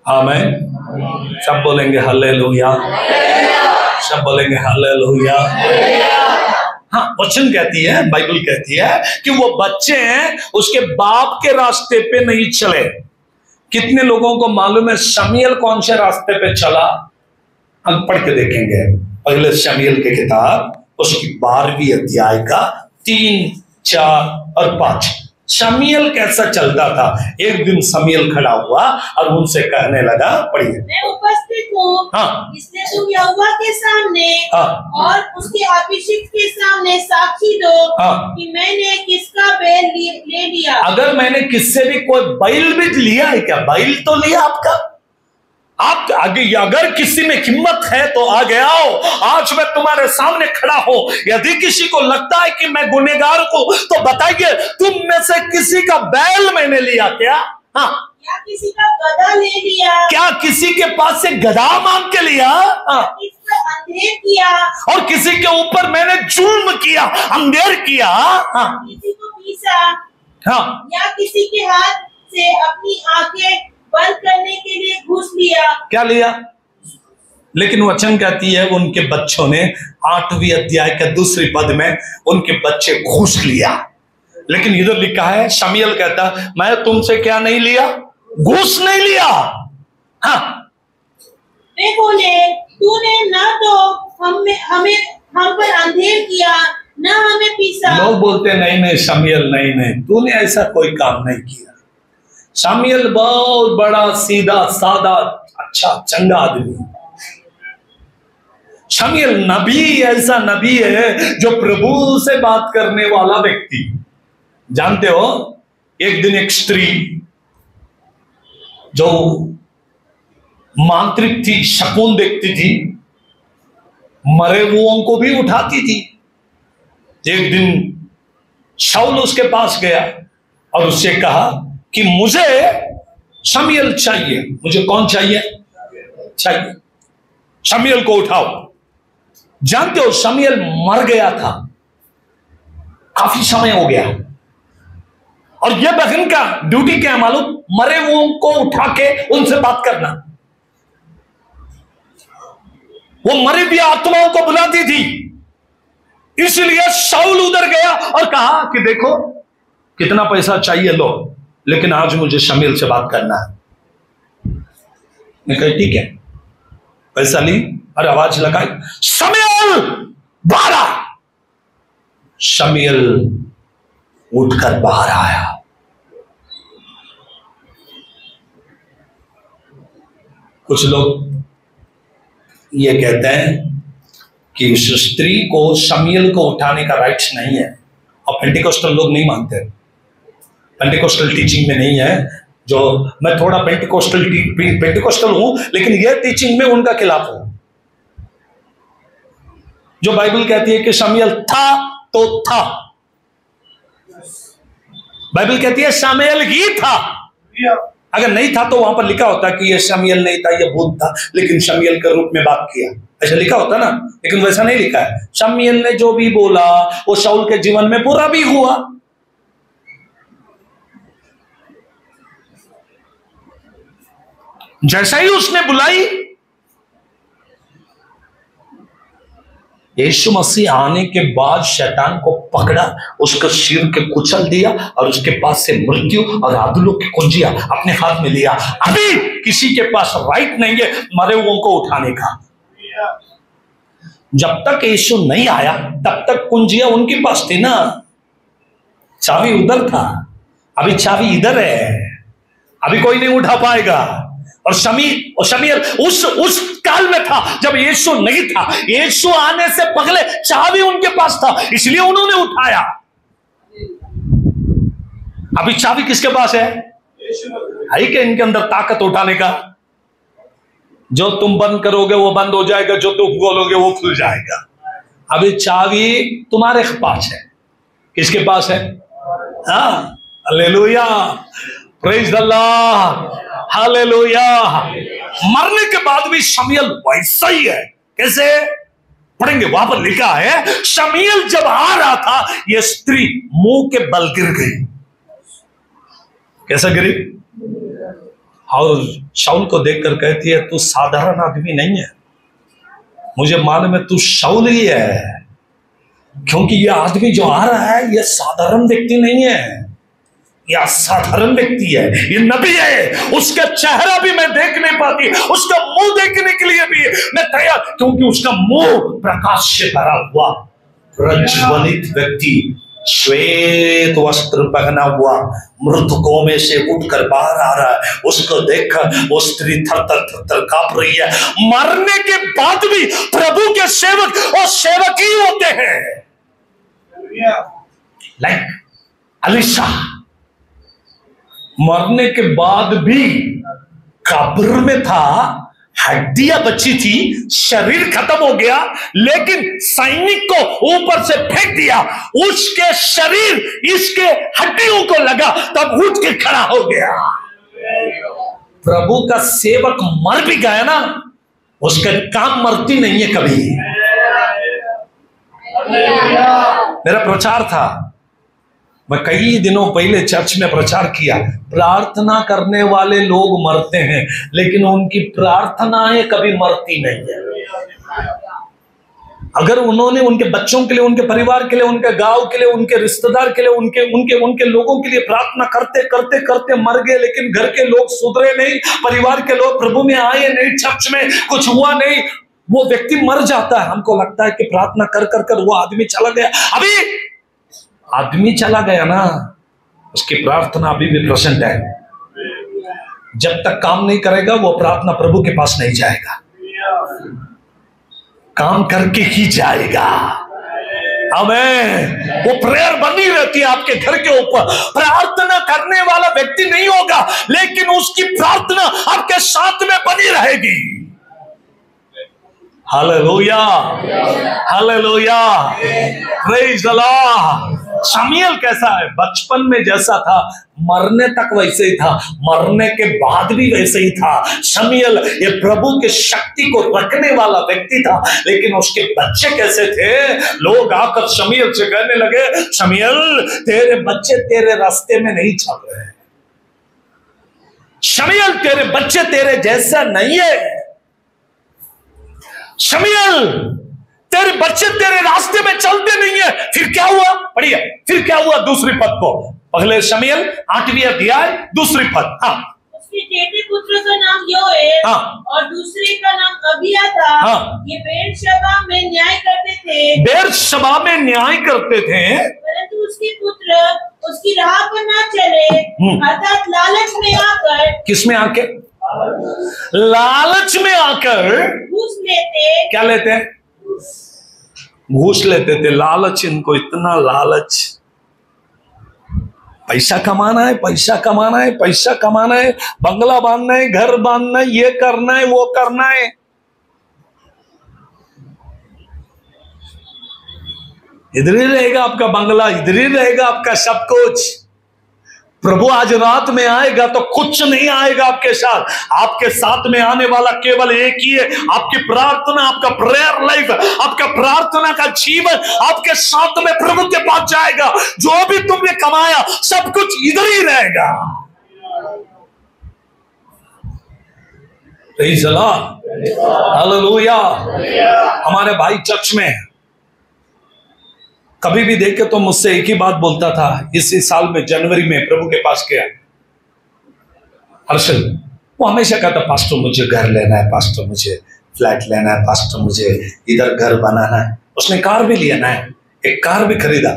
आमीन। सब बोलेंगे हालेलुया, सब बोलेंगे हालेलुया। हाँ, वचन कहती है, बाइबल कहती है कि वो बच्चे हैं उसके बाप के रास्ते पे नहीं चले। कितने लोगों को मालूम है शमूएल कौन से रास्ते पे चला? हम पढ़ के देखेंगे पहले शमूएल की किताब, उसकी 12वीं अध्याय का 3, 4 और 5। शमूएल कैसा चलता था? एक दिन शमूएल खड़ा हुआ और उनसे कहने लगा, पढ़िए।
मैं उपस्थित हूँ,
हाँ,
इसलिए तुम यहोवा के सामने
हाँ,
और उसके अभिषिक्त के सामने साक्षी दो,
हाँ,
कि मैंने किसका बैल ले लिया।
अगर मैंने किससे भी कोई बैल भी लिया है क्या? बैल तो लिया आपका। आप आगे, अगर किसी में हिम्मत है तो आगे आओ, आज मैं तुम्हारे सामने खड़ा हूं। यदि किसी को लगता है कि मैं गुनहगार हूं तो बताइए, तुम में से किसी का बैल मैंने लिया क्या? हाँ,
या किसी का गधा ले लिया,
क्या किसी के पास से गधा मांग के लिया?
किस पर अंधेर किया,
और किसी के ऊपर मैंने जुल्म किया, अंधेर किया।
किसी को पीसा,
हाँ,
या किसी के हाथ से अपनी आंखें बंद करने के लिए घूस लिया।
क्या लिया? लेकिन वचन कहती है उनके बच्चों ने 8वीं अध्याय के दूसरी पद में उनके बच्चे घूस लिया। लेकिन इधर लिखा है, शमूएल कहता मैं तुमसे क्या नहीं लिया? घूस नहीं लिया। हाँ,
वे बोले तूने न तो हम पर अंधेर किया, न हमें पीसा।
लोग बोलते नहीं नहीं शमूएल, नहीं नहीं, तूने ऐसा कोई काम नहीं किया। शमूएल बहुत बड़ा सीधा सादा अच्छा चंगा आदमी। शमूएल नबी, ऐसा नबी है जो प्रभु से बात करने वाला व्यक्ति। जानते हो, एक दिन एक स्त्री जो मांत्रिक थी, शकुन देखती थी, मरे हुओं को भी उठाती थी। एक दिन शाऊल उसके पास गया और उससे कहा कि मुझे शमूएल चाहिए। मुझे कौन चाहिए? चाहिए, शमूएल को उठाओ। जानते हो शमूएल मर गया था, काफी समय हो गया। और यह बहन का ड्यूटी क्या मालूम? मरे हुओं को उठा के उनसे बात करना। वो मरी हुई आत्माओं को बुलाती थी। इसलिए शाऊल उधर गया और कहा कि देखो कितना पैसा चाहिए लो, लेकिन आज मुझे शमूएल से बात करना है। मैं कहा ठीक है, पैसा ली और आवाज लगाई, शमूएल बाहर आ। शमूएल उठकर बाहर आया। कुछ लोग ये कहते हैं कि उस स्त्री को शमूएल को उठाने का राइट नहीं है, और पेंटिकोस्टल लोग नहीं मानते। पेंटिकोस्टल टीचिंग में नहीं है। जो मैं थोड़ा पेंटिकोस्टल हूं, लेकिन यह टीचिंग में उनका खिलाफ हूं। जो बाइबल कहती है कि शमूएल था तो था, बाइबल कहती है शमूएल ही था। अगर नहीं था तो वहां पर लिखा होता कि यह शमूएल नहीं था, यह भूत था, लेकिन शमूएल के रूप में बात किया, ऐसा लिखा होता ना। लेकिन वैसा नहीं लिखा है। शमूएल ने जो भी बोला वो शाऊल के जीवन में पूरा भी हुआ। जैसा ही उसने बुलाई, यीशु मसीह आने के बाद शैतान को पकड़ा, उसका सिर के कुचल दिया और उसके पास से मृत्यु और आदुलों की कुंजिया अपने हाथ में लिया। अभी किसी के पास राइट नहीं है मरे हुओं को उठाने का। जब तक यीशु नहीं आया तब तक कुंजिया उनके पास थी ना, चाबी उधर था। अभी चाबी इधर है, अभी कोई नहीं उठा पाएगा। और शमूएल उस काल में था जब यीशु नहीं था। यीशु आने से पहले चाबी उनके पास था, इसलिए उन्होंने उठाया। अभी चाबी किसके पास है? है क्या इनके अंदर ताकत उठाने का? जो तुम बंद करोगे वो बंद हो जाएगा, जो तुम खोलोगे वो खुल जाएगा। अभी चाबी तुम्हारे पास है। किसके पास है? हाँ, hallelujah, praise the Lord, hallelujah. मरने के बाद भी शमूएल वैसा ही है। कैसे? पढ़ेंगे, वहां पर लिखा है शमूएल जब आ रहा था यह स्त्री मुंह के बल गिर गई। कैसा गिरी? और शाऊल को देखकर कहती है तू साधारण आदमी नहीं है, मुझे मालूम है तू शाऊल ही है, क्योंकि यह आदमी जो आ रहा है यह साधारण व्यक्ति नहीं है, यह साधारण व्यक्ति है, ये नबी है। उसका चेहरा भी मैं देख नहीं पाती, उसका मुंह देखने के लिए भी मैं तैयार, क्योंकि उसका मुंह प्रकाश से भरा हुआ, प्रज्वलित व्यक्ति, श्वेत वस्त्र पहना हुआ, मृतकों में से उठकर बाहर आ रहा है। उसको देखकर वो स्त्री थर-थर कांप रही है। मरने के बाद भी प्रभु के सेवक और सेवक ही होते हैं। लाइक अलीशा मरने के बाद भी कब्र में था, हड्डियां बची थी, शरीर खत्म हो गया, लेकिन सैनिक को ऊपर से फेंक दिया, उसके शरीर इसके हड्डियों को लगा, तब उठ के खड़ा हो गया।
प्रभु का सेवक मर भी गया ना, उसका काम मरती नहीं है कभी। मेरा प्रचार था, मैं कई दिनों पहले चर्च में प्रचार किया, प्रार्थना करने वाले लोग मरते हैं लेकिन उनकी प्रार्थनाएं कभी मरती नहीं है। अगर उन्होंने उनके बच्चों के लिए, उनके परिवार के लिए, उनके गांव के लिए, उनके रिश्तेदार के लिए, उनके लोगों के लिए प्रार्थना करते करते करते मर गए, लेकिन घर के लोग सुधरे नहीं, परिवार के लोग प्रभु में आए नहीं, चर्च में कुछ हुआ नहीं, वो व्यक्ति मर जाता है। हमको लगता है कि प्रार्थना कर कर कर वो आदमी चला गया। अभी आदमी चला गया ना, उसकी प्रार्थना अभी भी प्रेजेंट है। जब तक काम नहीं करेगा वो प्रार्थना प्रभु के पास नहीं जाएगा, काम करके ही जाएगा। आमीन। वो प्रेयर बनी रहती है आपके घर के ऊपर। प्रार्थना करने वाला व्यक्ति नहीं होगा लेकिन उसकी प्रार्थना आपके साथ में बनी रहेगी। Hallelujah, hallelujah, praise the Lord. शमूएल कैसा है? बचपन में जैसा था मरने तक वैसे ही था, मरने के बाद भी वैसे ही था। शमूएल ये प्रभु के शक्ति को रखने वाला व्यक्ति था, लेकिन उसके बच्चे कैसे थे? लोग आकर शमूएल से कहने लगे, शमूएल तेरे बच्चे तेरे रास्ते में नहीं चल रहे, शमूएल तेरे बच्चे तेरे जैसा नहीं है, शमूएल तेरे बच्चे तेरे रास्ते में चलते नहीं है। फिर क्या हुआ? पढ़िए, फिर क्या हुआ दूसरी पद को। पहले शमूएल 8वीं अध्याय दूसरी पद। हाँ,
उसके जेठे पुत्र का नाम योएल,
हाँ,
और दूसरे का नाम अबिया था।
हाँ,
ये बेर्शेबा में न्याय करते थे,
बेर्शेबा में न्याय करते थे,
परंतु उसके पुत्र उसकी राह पर ना चले, अर्थात लालच में आकर।
किस में आके? लालच में आकर
घूस लेते।
क्या लेते? घूस लेते थे। लालच, इनको इतना लालच, पैसा कमाना है, पैसा कमाना है, पैसा कमाना है, बंगला बांधना है, घर बांधना है, ये करना है, वो करना है। इधर ही रहेगा आपका बंगला, इधर ही रहेगा आपका सब कुछ। प्रभु आज रात में आएगा तो कुछ नहीं आएगा आपके साथ। आपके साथ में आने वाला केवल एक ही है, आपकी प्रार्थना, आपका प्रेयर लाइफ, आपका प्रार्थना का जीवन आपके साथ में प्रभु के पास जाएगा। जो भी तुमने कमाया सब कुछ इधर ही रहेगा। Praise the Lord, hallelujah. हमारे भाई चर्च में कभी भी देखे तो मुझसे एक ही बात बोलता था। इसी साल में जनवरी में प्रभु के पास गया हर्षल, वो हमेशा कहता, पास्टर मुझे घर लेना है, पास्टर मुझे फ्लैट लेना है, पास्टर मुझे इधर घर बनाना है। उसने कार भी लिया ना, एक कार भी खरीदा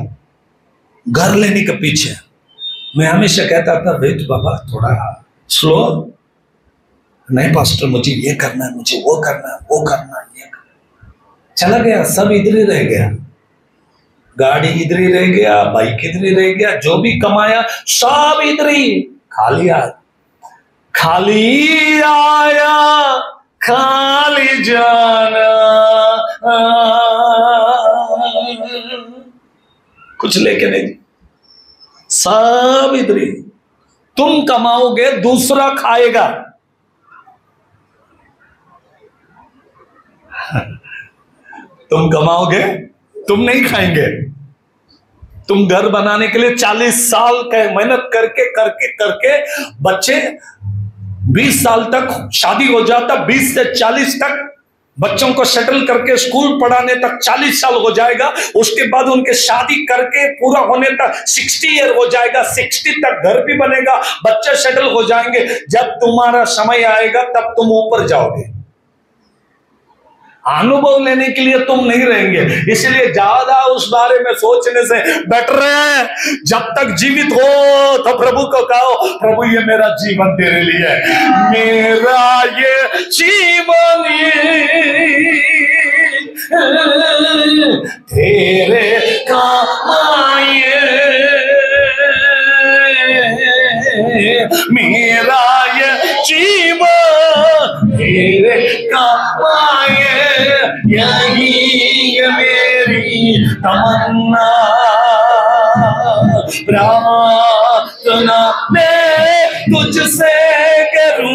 घर लेने के पीछे। मैं हमेशा कहता था, वेट बाबा थोड़ा स्लो, नहीं पास्टर मुझे ये करना है, मुझे वो करना है, वो करना है, ये करना। चला गया, सब इधर ही रह गया, गाड़ी इधर ही रह गया, बाइक इधर ही रह गया, जो भी कमाया सब इधर ही। खाली आया, खाली आया, खाली जाना, कुछ लेके नहीं, सब इधर ही। तुम कमाओगे, दूसरा खाएगा। तुम कमाओगे, तुम नहीं खाएंगे। तुम घर बनाने के लिए 40 साल का मेहनत करके करके करके, बच्चे 20 साल तक शादी हो जाता, 20 से 40 तक बच्चों को सेटल करके स्कूल पढ़ाने तक 40 साल हो जाएगा। उसके बाद उनके शादी करके पूरा होने तक 60 ईयर हो जाएगा। 60 तक घर भी बनेगा, बच्चे सेटल हो जाएंगे। जब तुम्हारा समय आएगा तब तुम ऊपर जाओगे। अनुभव लेने के लिए तुम नहीं रहेंगे। इसलिए ज्यादा उस बारे में सोचने से बेटर है जब तक जीवित हो तो प्रभु को कहो, प्रभु ये मेरा जीवन तेरे लिए है, मेरा ये जीवन तेरे काम आए, मेरा ये जीवन तेरे काम आए, यही है मेरी तमन्ना। प्रार्थना में तुझसे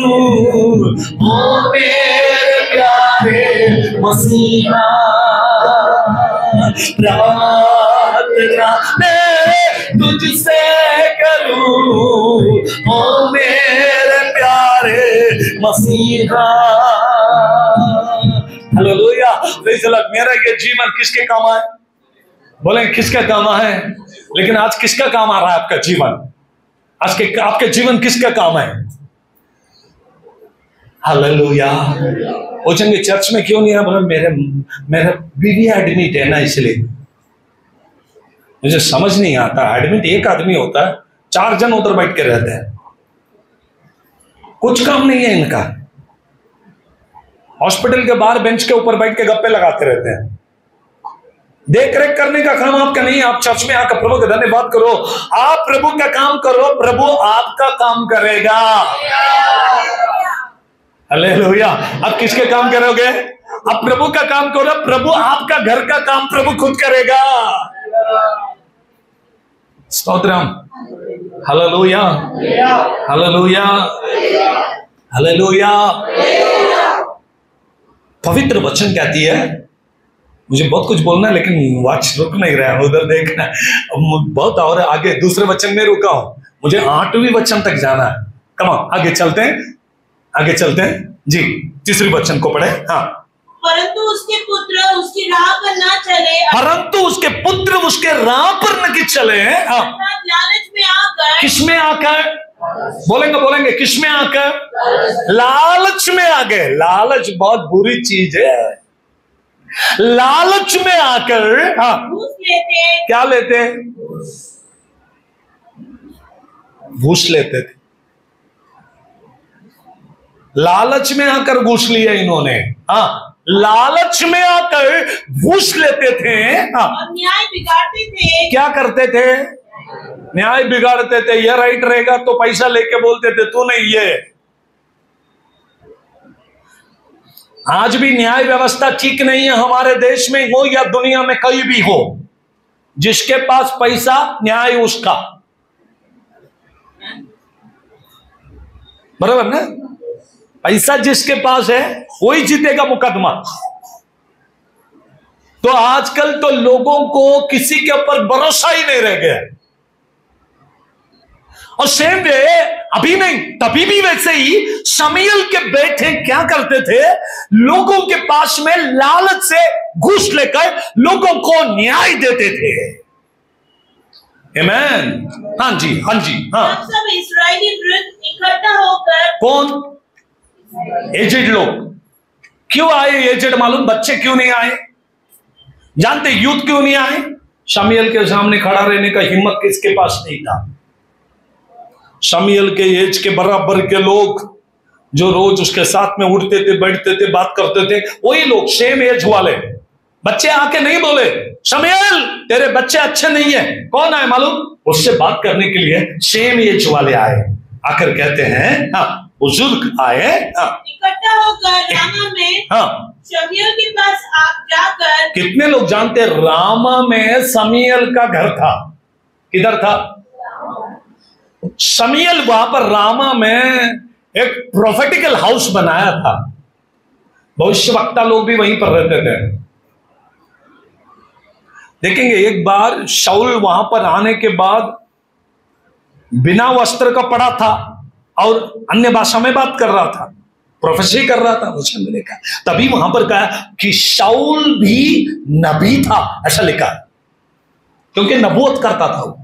ओ मेरे प्यारे मसीहा, प्रार्थना मैं तुझसे करूं, ओ मेरे प्यारे मसीहा। Hallelujah, praise the Lord. मेरा ये जीवन किसके काम आए? बोले किसका काम है? लेकिन आज किसका काम आ रहा है आपका जीवन? आज के आपके जीवन किसका काम है? हालेलुया। पूछेंगे चर्च में क्यों नहीं है? बोले मेरे बीवी एडमिट है ना, इसलिए। मुझे समझ नहीं आता, एडमिट एक आदमी होता है, 4 जन उधर बैठ के रहते हैं, कुछ काम नहीं है इनका। हॉस्पिटल के बाहर बेंच के ऊपर बैठ के गप्पे लगाते रहते हैं। देख रेख करने का काम आपका नहीं है। आप चर्च में आकर प्रभु का धन्यवाद करो, आप प्रभु का काम करो, प्रभु आपका काम करेगा। हालेलुया। अब किसके काम करोगे? अब प्रभु का काम करो, प्रभु आपका घर का काम प्रभु खुद करेगा। स्तोत्रम। Hallelujah, hallelujah, hallelujah. पवित्र वचन कहती है, मुझे बहुत कुछ बोलना है लेकिन वाच रुक नहीं रहा है, उधर देखना बहुत, और आगे दूसरे वचन में रुका हूं, मुझे 8वें वचन तक जाना है। कम ऑन, आगे चलते हैं, आगे चलते हैं जी। तीसरी वचन को पढ़े। हाँ।
परंतु उसके पुत्र उसकी राह पर ना चले,
परंतु उसके पुत्र उसके राह पर न चले। हाँ।
लालच में आकर,
किसमें आकर? बोलेंगे किसमें आकर? लालच में आ गए। लालच बहुत बुरी चीज है। लालच में आकर
घूस लेते।
क्या लेते? घूस लेते थे। लालच में आकर घूस लिया इन्होंने। हाँ, लालच में आकर घूस लेते थे। हाँ,
और न्याय बिगाड़ते थे।
क्या करते थे? न्याय बिगाड़ते थे। ये राइट रहेगा तो पैसा लेके बोलते थे तू नहीं ये। आज भी न्याय व्यवस्था ठीक नहीं है हमारे देश में हो या दुनिया में कहीं भी हो। जिसके पास पैसा, न्याय उसका। बराबर ना? पैसा जिसके पास है वही जीतेगा मुकदमा। तो आजकल तो लोगों को किसी के ऊपर भरोसा ही नहीं रह गया। और सेम वे अभी नहीं तभी भी वैसे ही शमूएल के बेटे क्या करते थे? लोगों के पास में लालच से घूस लेकर लोगों को न्याय देते थे। आमेन। हाँ जी, हाँ जी, हाँ।
सब इस्राएली वृद्ध इकट्ठा होकर।
कौन? एजेड लोग। क्यों आए एजेड? मालूम? बच्चे क्यों नहीं आए? जानते यूथ क्यों नहीं आए? शमूएल के सामने खड़ा रहने का हिम्मत किसके पास नहीं था। शमूएल के एज के बराबर के लोग जो रोज उसके साथ में उठते थे, बैठते थे, बात करते थे, वही लोग सेम एज वाले बच्चे आके नहीं बोले शमूएल तेरे बच्चे अच्छे नहीं है। कौन आए मालूम? उससे बात करने के लिए सेम एज वाले आए। आकर कहते हैं, हाँ, बुजुर्ग आए। हाँ,
इकट्ठा होकर रामा में,
हाँ,
शमूएल के पास आप जाकर। कितने
लोग जानते रामा में शमूएल का घर था? किधर था? शमूएल वहां पर रामा में एक प्रोफेटिकल हाउस बनाया था। भविष्यवक्ता लोग भी वहीं पर रहते थे। देखेंगे एक बार शाऊल वहां पर आने के बाद बिना वस्त्र का पड़ा था और अन्य भाषा में बात कर रहा था, प्रोफेसी कर रहा था। वचन में लिखा, तभी वहां पर कहा कि शाऊल भी नबी था, ऐसा लिखा है, क्योंकि नबूवत करता था वो।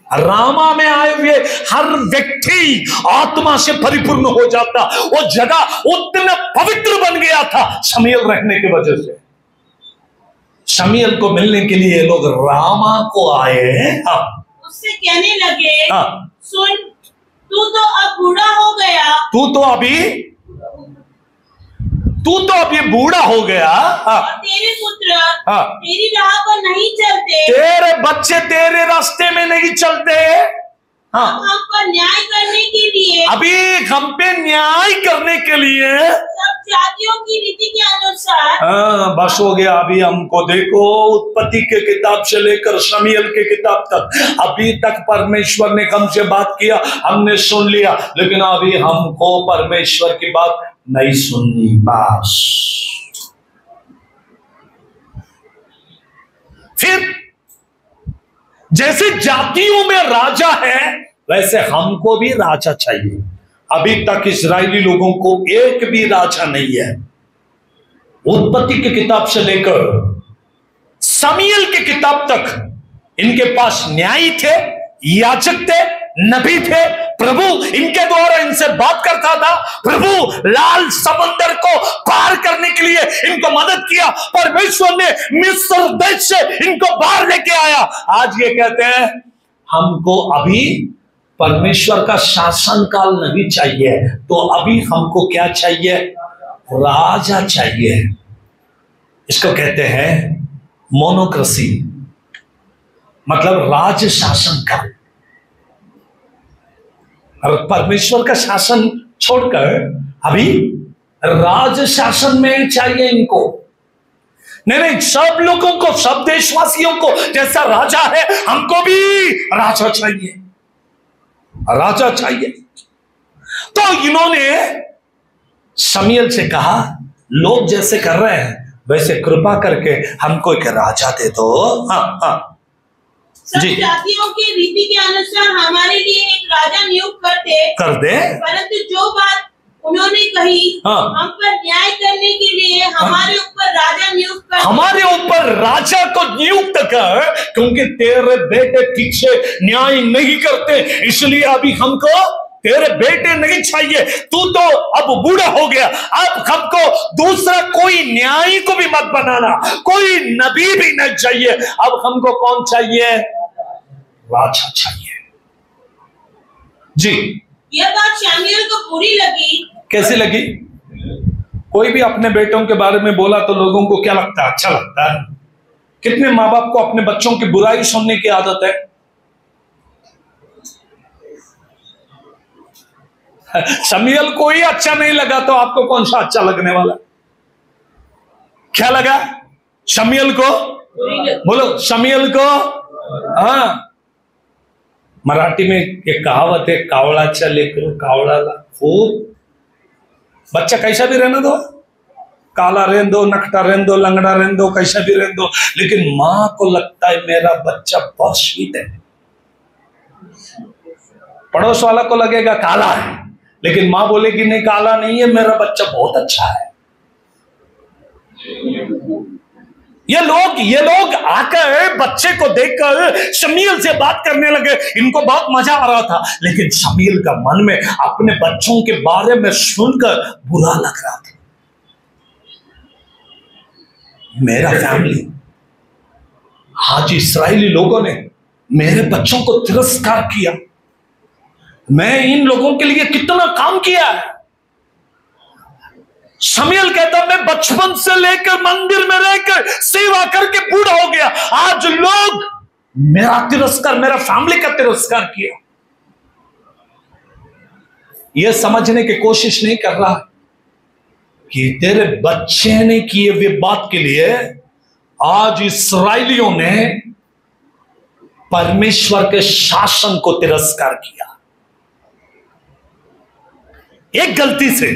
रामा में आए हुए हर व्यक्ति आत्मा से परिपूर्ण हो जाता। वो जगह उतना पवित्र बन गया था शमूएल रहने की वजह से। शमूएल को मिलने के लिए लोग रामा को आए। हाँ,
उससे कहने लगे,
हाँ,
सुन तू तो अब बूढ़ा हो गया।
तू तो अभी बूढ़ा हो गया। हाँ,
और तेरे पुत्र
हाँ,
तेरी राह पर नहीं चलते।
तेरे बच्चे तेरे रास्ते में नहीं चलते। हाँ,
हम पर न्याय करने के लिए,
अभी हम पे न्याय करने के लिए
सब जातियों की रीति के अनुसार।
हाँ, बस हो गया। अभी हमको देखो, उत्पत्ति के किताब से लेकर शमूएल के किताब तक अभी तक परमेश्वर ने हमसे बात किया, हमने सुन लिया, लेकिन अभी हमको परमेश्वर की बात नहीं सुननी। बस
फिर जैसे जातियों में राजा है,
वैसे हमको भी राजा चाहिए। अभी तक इस्राएली लोगों को एक भी राजा नहीं है। उत्पत्ति की किताब से लेकर
शमूएल की किताब तक इनके पास न्यायी थे, याजक थे, नबी थे। प्रभु इनके द्वारा इनसे बात करता था। प्रभु लाल समंदर को पार करने के लिए इनको मदद किया। परमेश्वर ने मिस्र देश से इनको बाहर लेके आया।
आज ये कहते हैं हमको अभी परमेश्वर का शासन काल नहीं चाहिए, तो अभी हमको क्या चाहिए? राजा चाहिए। इसको कहते हैं मोनोक्रेसी, मतलब राज शासन काल। और परमेश्वर का शासन छोड़कर अभी राज शासन में चाहिए इनको।
नहीं, सब लोगों को, सब देशवासियों को जैसा राजा है, हमको भी राजा चाहिए,
राजा चाहिए।
तो इन्होंने
शमूएल से कहा, लोग जैसे कर रहे हैं वैसे कृपा करके हमको एक राजा दे दो। हाँ,
सब
जी।
जातियों के रीति के अनुसार हमारे लिए एक राजा नियुक्त
कर दे।
परंतु जो बात उन्होंने कही,
हाँ।
हम पर न्याय करने के लिए हमारे ऊपर राजा नियुक्त कर।
हमारे ऊपर राजा को नियुक्त कर, क्योंकि तेरे बेटे ठीक से न्याय नहीं करते, इसलिए अभी हमको तेरे बेटे नहीं चाहिए। तू तो अब बूढ़ा हो गया, अब हमको दूसरा कोई न्यायी को भी मत बनाना, कोई नबी भी नहीं चाहिए। अब हमको कौन चाहिए?
राजा चाहिए।
जी।
यह बात शमूएल को बुरी लगी।
कैसी लगी? कोई भी अपने बेटों के बारे में बोला तो लोगों को क्या लगता है? अच्छा लगता है। कितने माँ बाप को अपने बच्चों की बुराई सुनने की आदत है? शमूएल को ही अच्छा नहीं लगा तो आपको कौन सा अच्छा लगने वाला? क्या लगा शमूएल को? बोलो, शमूएल को। हाँ, मराठी में एक कहावत है, कावळाच्या लेकरू कावळाला खूप। बच्चा कैसा भी रहने दो, काला रहने दो, नकटा रहने दो, लंगड़ा रहने दो, कैसा भी रहने दो, लेकिन मां को लगता है मेरा बच्चा बहुत स्वीट है। पड़ोस वाला को लगेगा काला है, लेकिन मां बोलेगी नहीं, काला नहीं है, मेरा बच्चा बहुत अच्छा है।
ये लोग आकर बच्चे को देखकर शमूएल से बात करने लगे। इनको बहुत मजा आ रहा था, लेकिन शमूएल का मन में अपने बच्चों के बारे में सुनकर बुरा लग रहा था।
मेरा फैमिली, आज इस्राएली लोगों ने मेरे बच्चों को तिरस्कार किया। मैं इन लोगों के लिए कितना काम किया है।
शमूएल कहता, मैं बचपन से लेकर मंदिर में रहकर सेवा करके बूढ़ा हो गया, आज लोग
मेरा तिरस्कार, मेरा फैमिली का तिरस्कार किया। यह समझने की कोशिश नहीं कर रहा कि तेरे बच्चे ने किए हुए बात के लिए आज इस्राएलियों ने परमेश्वर के शासन को तिरस्कार किया,
एक गलती से।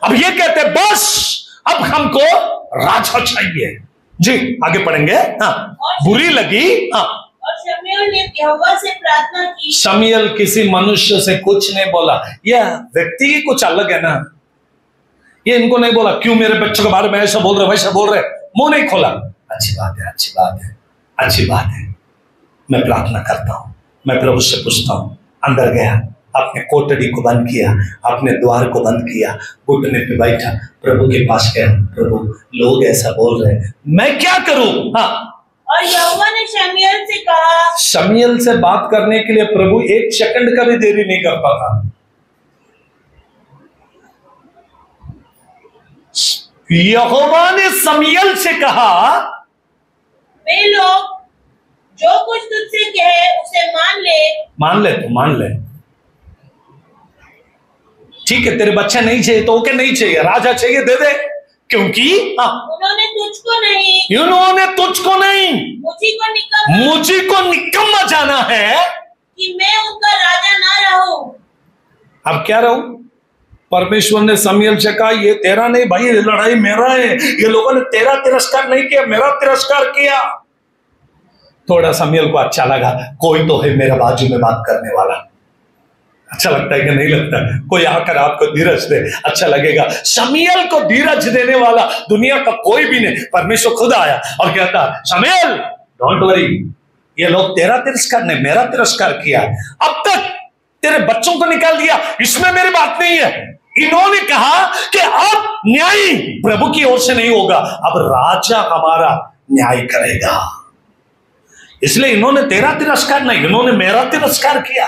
अब ये कहते हैं, बस अब हमको राजा चाहिए। जी, आगे पढ़ेंगे। हाँ, बुरी लगी। हाँ,
और शमूएल ने यहोवा से प्रार्थना की।
शमूएल किसी मनुष्य से कुछ नहीं बोला। यह व्यक्ति ही कुछ अलग है ना। ये इनको नहीं बोला, क्यों मेरे बच्चों के बारे में ऐसा बोल रहे, वैसा बोल रहे, मुंह नहीं खोला। अच्छी बात है, अच्छी बात है, अच्छी बात है। मैं प्रार्थना करता हूं, मैं प्रभु से पूछता हूं। अंदर गया, अपने कोठरी को बंद किया, अपने द्वार को बंद किया, घुटने पे बैठा, प्रभु के पास गया। प्रभु, लोग ऐसा बोल रहे हैं, मैं क्या करूं? हाँ।
और यहोवा ने शमूएल से कहा।
शमूएल से बात करने के लिए प्रभु एक सेकंड का भी देरी नहीं करता था।
यहोवा ने शमूएल से कहा,
वे लोग जो कुछ तुझसे कहे उसे मान ले।
मान ले, तो मान ले।
ठीक है, तेरे बच्चे नहीं चाहिए तो ओके, नहीं चाहिए, राजा चाहिए दे दे, क्योंकि
उन्होंने तुझको नहीं,
उन्होंने तुझको नहीं,
मुझी को
निकम्मा जाना है
कि मैं उनका राजा ना रहूं।
अब क्या रहूं? परमेश्वर ने शमूएल से कहा ये तेरा नहीं भाई, ये लड़ाई मेरा है। ये लोगों ने तेरा तिरस्कार नहीं किया, मेरा तिरस्कार किया। थोड़ा शमूएल को अच्छा लगा, कोई तो है मेरा बाजू में बात करने वाला। अच्छा लगता है कि नहीं लगता? कोई आकर आपको धीरज दे, अच्छा लगेगा। शमूएल को धीरज देने वाला दुनिया का कोई भी नहीं, परमेश्वर खुद आया और कहता शमूएल डोंट वरी, ये लोग तेरा तिरस्कार नहीं, मेरा तिरस्कार किया। अब तक तेरे बच्चों को निकाल दिया, इसमें मेरी बात नहीं है। इन्होंने कहा कि अब न्याय प्रभु की ओर से नहीं होगा, अब राजा हमारा न्याय करेगा। इसलिए इन्होंने तेरा तिरस्कार नहीं, इन्होंने मेरा तिरस्कार किया।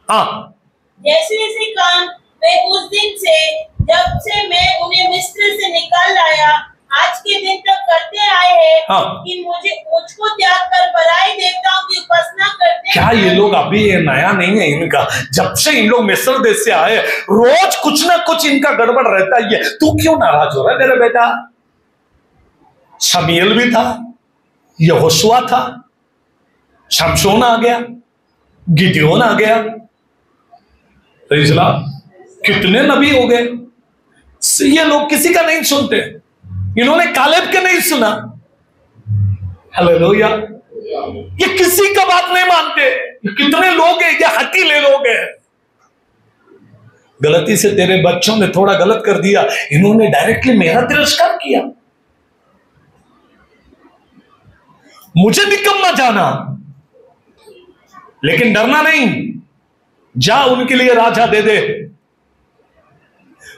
हाँ,
जैसे जैसे काम वे उस दिन से, जब से मैं उन्हें मिस्र से निकाल लाया, आज के दिन तक करते आए हैं।
हाँ।
कि मुझको त्याग कर बड़ाई देवताओं की उपासना करते।
क्या ये लोग अभी, ये नया नहीं है इनका, जब से इन लोग मिस्र देश से आए रोज कुछ ना कुछ इनका गड़बड़ रहता ही है। तू क्यों नाराज हो रहा है मेरे बेटा? शमूएल भी था, यहोशुआ था, शमशोन आ गया, गिदयोन आ गया, कितने नबी हो गए। ये लोग किसी का नहीं सुनते, इन्होंने कालेब के नहीं सुना। हालेलुया। ये किसी का बात नहीं मानते। ये कितने लोग हैं, ये हकीले लोग हैं। गलती से तेरे बच्चों ने थोड़ा गलत कर दिया, इन्होंने डायरेक्टली मेरा तिरस्कार किया। मुझे निकम्मा जाना, लेकिन डरना नहीं, जा उनके लिए राजा दे दे।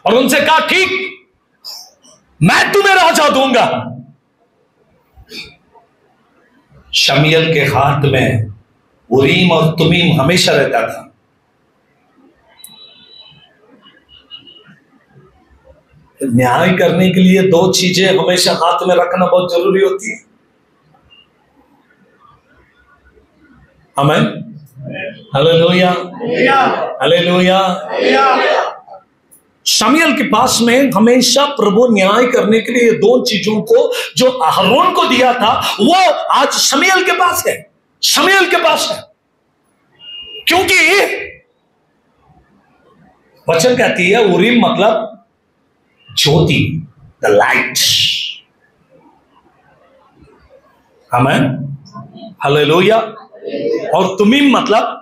और उनसे कहा ठीक, मैं तुम्हें राजा दूंगा। शमूएल के हाथ में उरीम और तुमीम हमेशा रहता था। न्याय करने के लिए दो चीजें हमेशा हाथ में रखना बहुत जरूरी होती है। आमीन, हालेलुया, हालेलुया। शमूएल के पास में हमेशा प्रभु न्याय करने के लिए दो चीजों को जो अहरोन को दिया था, वो आज शमूएल के पास है। शमूएल के पास है, क्योंकि वचन कहती है उरीम मतलब ज्योति, द लाइट। आमीन, हालेलुया। और तुमीम मतलब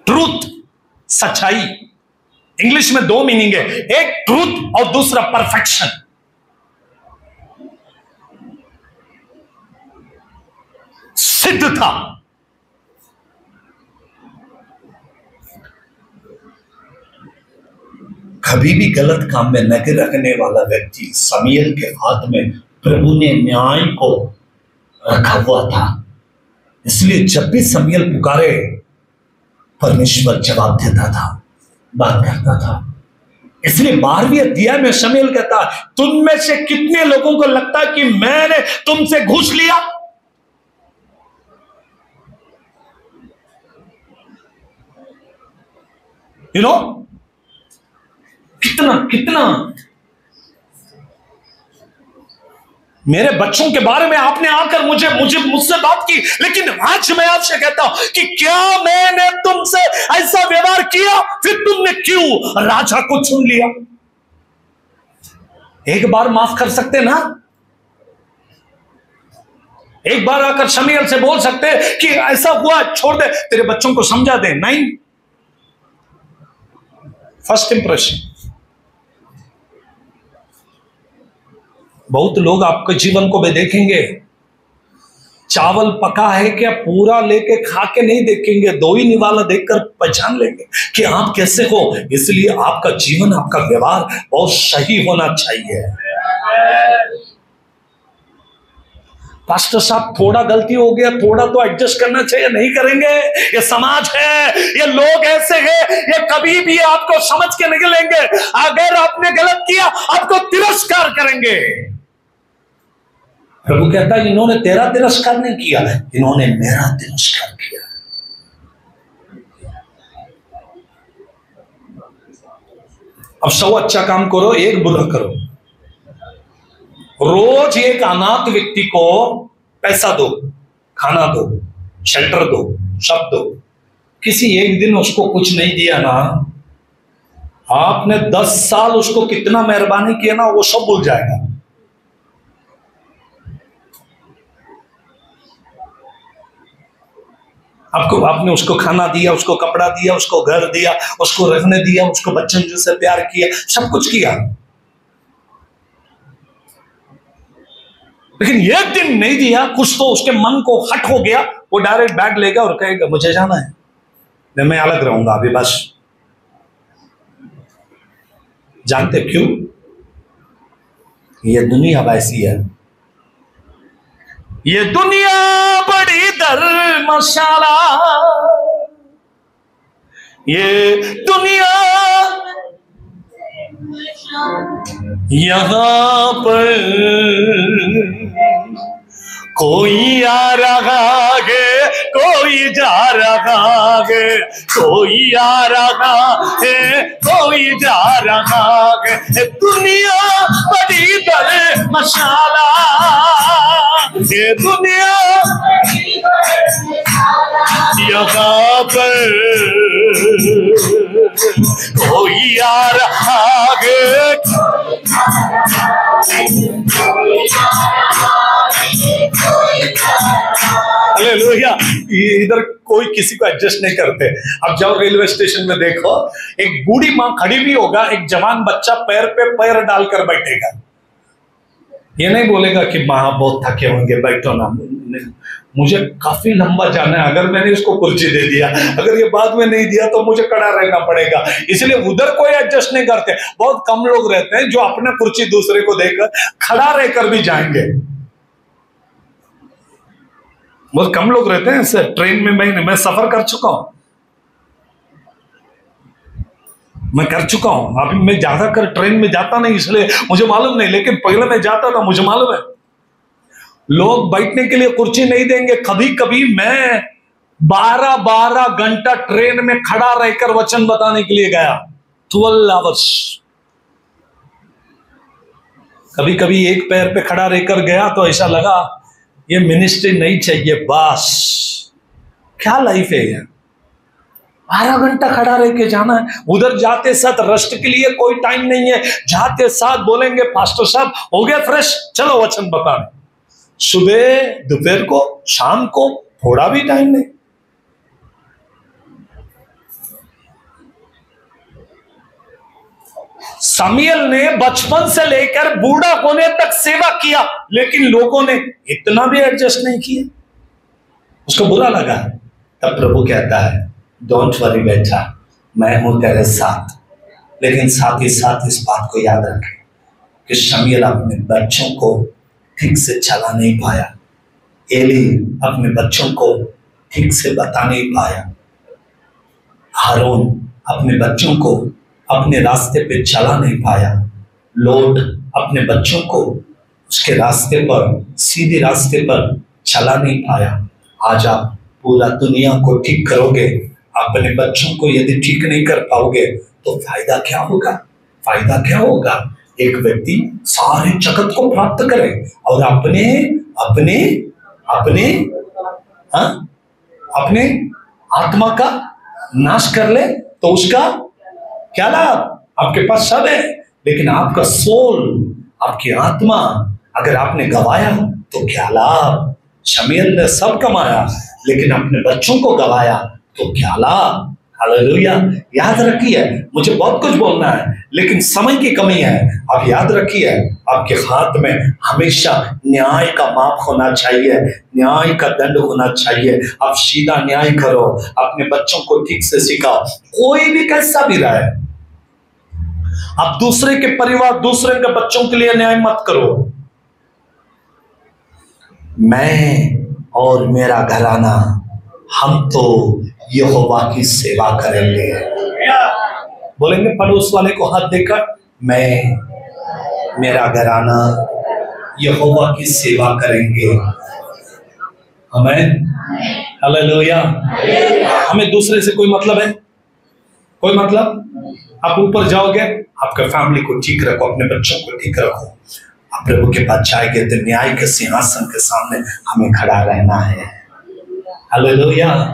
ट्रूथ, सच्चाई। इंग्लिश में दो मीनिंग है, एक ट्रूथ और दूसरा परफेक्शन। सिद्ध था। कभी भी गलत काम में नजर रखने वाला व्यक्ति, शमूएल के हाथ में प्रभु ने न्याय को रखा हुआ था। इसलिए जब भी शमूएल पुकारे, परमेश्वर जवाब देता था, बात करता था। इसलिए 12वें अध्याय में शमूएल कहता, तुम में से कितने लोगों को लगता है कि मैंने तुमसे घूस लिया? यू नो, कितना कितना मेरे बच्चों के बारे में आपने आकर मुझसे बात की, लेकिन आज मैं आपसे कहता हूं कि क्या मैंने तुमसे ऐसा व्यवहार किया, फिर तुमने क्यों राजा को चुन लिया? एक बार माफ कर सकते ना? एक बार आकर शमूएल से बोल सकते कि ऐसा हुआ, छोड़ दे, तेरे बच्चों को समझा दे। नहीं, फर्स्ट इंप्रेशन। बहुत लोग आपके जीवन को भी देखेंगे, चावल पका है क्या पूरा लेके खा के नहीं देखेंगे, दो ही निवाला देखकर पहचान लेंगे कि आप कैसे हो। इसलिए आपका जीवन, आपका व्यवहार बहुत सही होना चाहिए। पास्टर साहब थोड़ा गलती हो गया, थोड़ा तो एडजस्ट करना चाहिए, नहीं करेंगे? ये समाज है, ये लोग ऐसे हैं, ये कभी भी आपको समझ के नहीं लेंगे। अगर आपने गलत किया, आपको तिरस्कार करेंगे।
प्रभु कहता है इन्होंने तेरा तिरस्कार नहीं किया, इन्होंने मेरा तिरस्कार किया। अब 100 अच्छा काम करो, एक बुरा करो। रोज एक अनाथ व्यक्ति को पैसा दो, खाना दो, शेल्टर दो, सब दो। किसी एक दिन उसको कुछ नहीं दिया ना, आपने 10 साल उसको कितना मेहरबानी किया ना, वो सब भूल जाएगा। आपने उसको खाना दिया, उसको कपड़ा दिया, उसको घर दिया, उसको रहने दिया, उसको बच्चों से प्यार किया, सब कुछ किया, लेकिन एक दिन नहीं दिया, कुछ तो उसके मन को हट हो गया, वो डायरेक्ट बैग लेगा और कहेगा मुझे जाना है, मैं अलग रहूंगा अभी बस। जानते क्यों? ये दुनिया वैसी है, ये दुनिया बड़ी धर्मशाला, ये दुनिया यहां पर कोई आ रहा है, कोई जा रहा है, कोई आ रहा है, कोई जा रहा है। दुनिया बड़ी धर्मशाला, ये दुनिया यहाँ पर कोई आ रहा है। हालेलुया। इधर कोई किसी को एडजस्ट नहीं करते। अब जाओ रेलवे स्टेशन में देखो, एक बूढ़ी माँ खड़ी भी होगा, एक जवान बच्चा पैर पे पैर डालकर बैठेगा, ये नहीं बोलेगा कि माँ बहुत थके होंगे बैठो ना, मुझे काफी लंबा जाना है, अगर मैंने इसको कुर्सी दे दिया, अगर ये बाद में नहीं दिया तो मुझे खड़ा रहना पड़ेगा। इसलिए उधर कोई एडजस्ट नहीं करते। बहुत कम लोग रहते हैं जो अपना कुर्सी दूसरे को देकर खड़ा रहकर भी जाएंगे। बहुत कम लोग रहते हैं ऐसे। ट्रेन में मैं सफर कर चुका हूं, मैं कर चुका हूं। अभी मैं ज्यादा कर ट्रेन में जाता नहीं इसलिए मुझे मालूम नहीं, लेकिन पहले मैं जाता था, मुझे मालूम है। लोग बैठने के लिए कुर्सी नहीं देंगे। कभी कभी मैं 12 घंटा ट्रेन में खड़ा रहकर वचन बताने के लिए गया, 12 आवर्स। कभी कभी एक पैर पे खड़ा रहकर गया तो ऐसा लगा ये मिनिस्ट्री नहीं चाहिए, बस क्या लाइफ है यार, 12 घंटा खड़ा रह के जाना है। उधर जाते साथ रेस्ट के लिए कोई टाइम नहीं है। जाते साथ बोलेंगे पास्टर साहब हो गया फ्रेश, चलो वचन बताने। सुबह, दोपहर को, शाम को थोड़ा भी टाइम नहीं। शमूएल ने बचपन से लेकर बूढ़ा होने तक सेवा किया, लेकिन लोगों ने इतना भी एडजस्ट नहीं किया, उसको बुरा लगा। तब प्रभु कहता है डोंट वरी बेटा, मैं हूं तेरे साथ। लेकिन साथ ही साथ इस बात को याद रखें कि शमूएल अपने बच्चों को ठीक से चला नहीं पाया, एली अपने बच्चों को ठीक से बता नहीं पाया, हारून अपने बच्चों को अपने रास्ते पे चला नहीं पाया, लोट अपने बच्चों को उसके रास्ते पर, सीधे रास्ते पर चला नहीं पाया। आज आप पूरा दुनिया को ठीक करोगे, अपने बच्चों को यदि ठीक नहीं कर पाओगे तो फायदा क्या होगा? फायदा क्या होगा? एक व्यक्ति सारे जगत को प्राप्त करे और अपने अपने अपने अपने आत्मा का नाश कर ले तो उसका क्या लाभ? आपके पास सब है, लेकिन आपका सोल, आपकी आत्मा अगर आपने गवाया तो क्या लाभ? शमूएल ने सब कमाया लेकिन अपने बच्चों को गवाया तो क्या लाभ? हालेलुया। याद रखिए, मुझे बहुत कुछ बोलना है लेकिन समय की कमी है। आप याद रखिए, आपके हाथ में हमेशा न्याय का माप होना चाहिए, न्याय का दंड होना चाहिए। आप सीधा न्याय करो, अपने बच्चों को ठीक से सिखाओ, कोई भी कैसा भी रहे। आप दूसरे के परिवार, दूसरे के बच्चों के लिए न्याय मत करो। मैं और मेरा घराना हम तो यहोवा की सेवा करेंगे। बोलेंगे पड़ोस वाले को हाथ देकर, मैं, मेरा घराना यहोवा की सेवा करेंगे। आमीन, हालेलुया। हमें दूसरे से कोई मतलब है? कोई मतलब? आप ऊपर जाओगे, आपके फैमिली को ठीक रखो, अपने बच्चों को ठीक रखो। आप प्रभु के पास जाएंगे तो न्याय के सिंहासन के सामने हमें खड़ा रहना है। हालेलुया।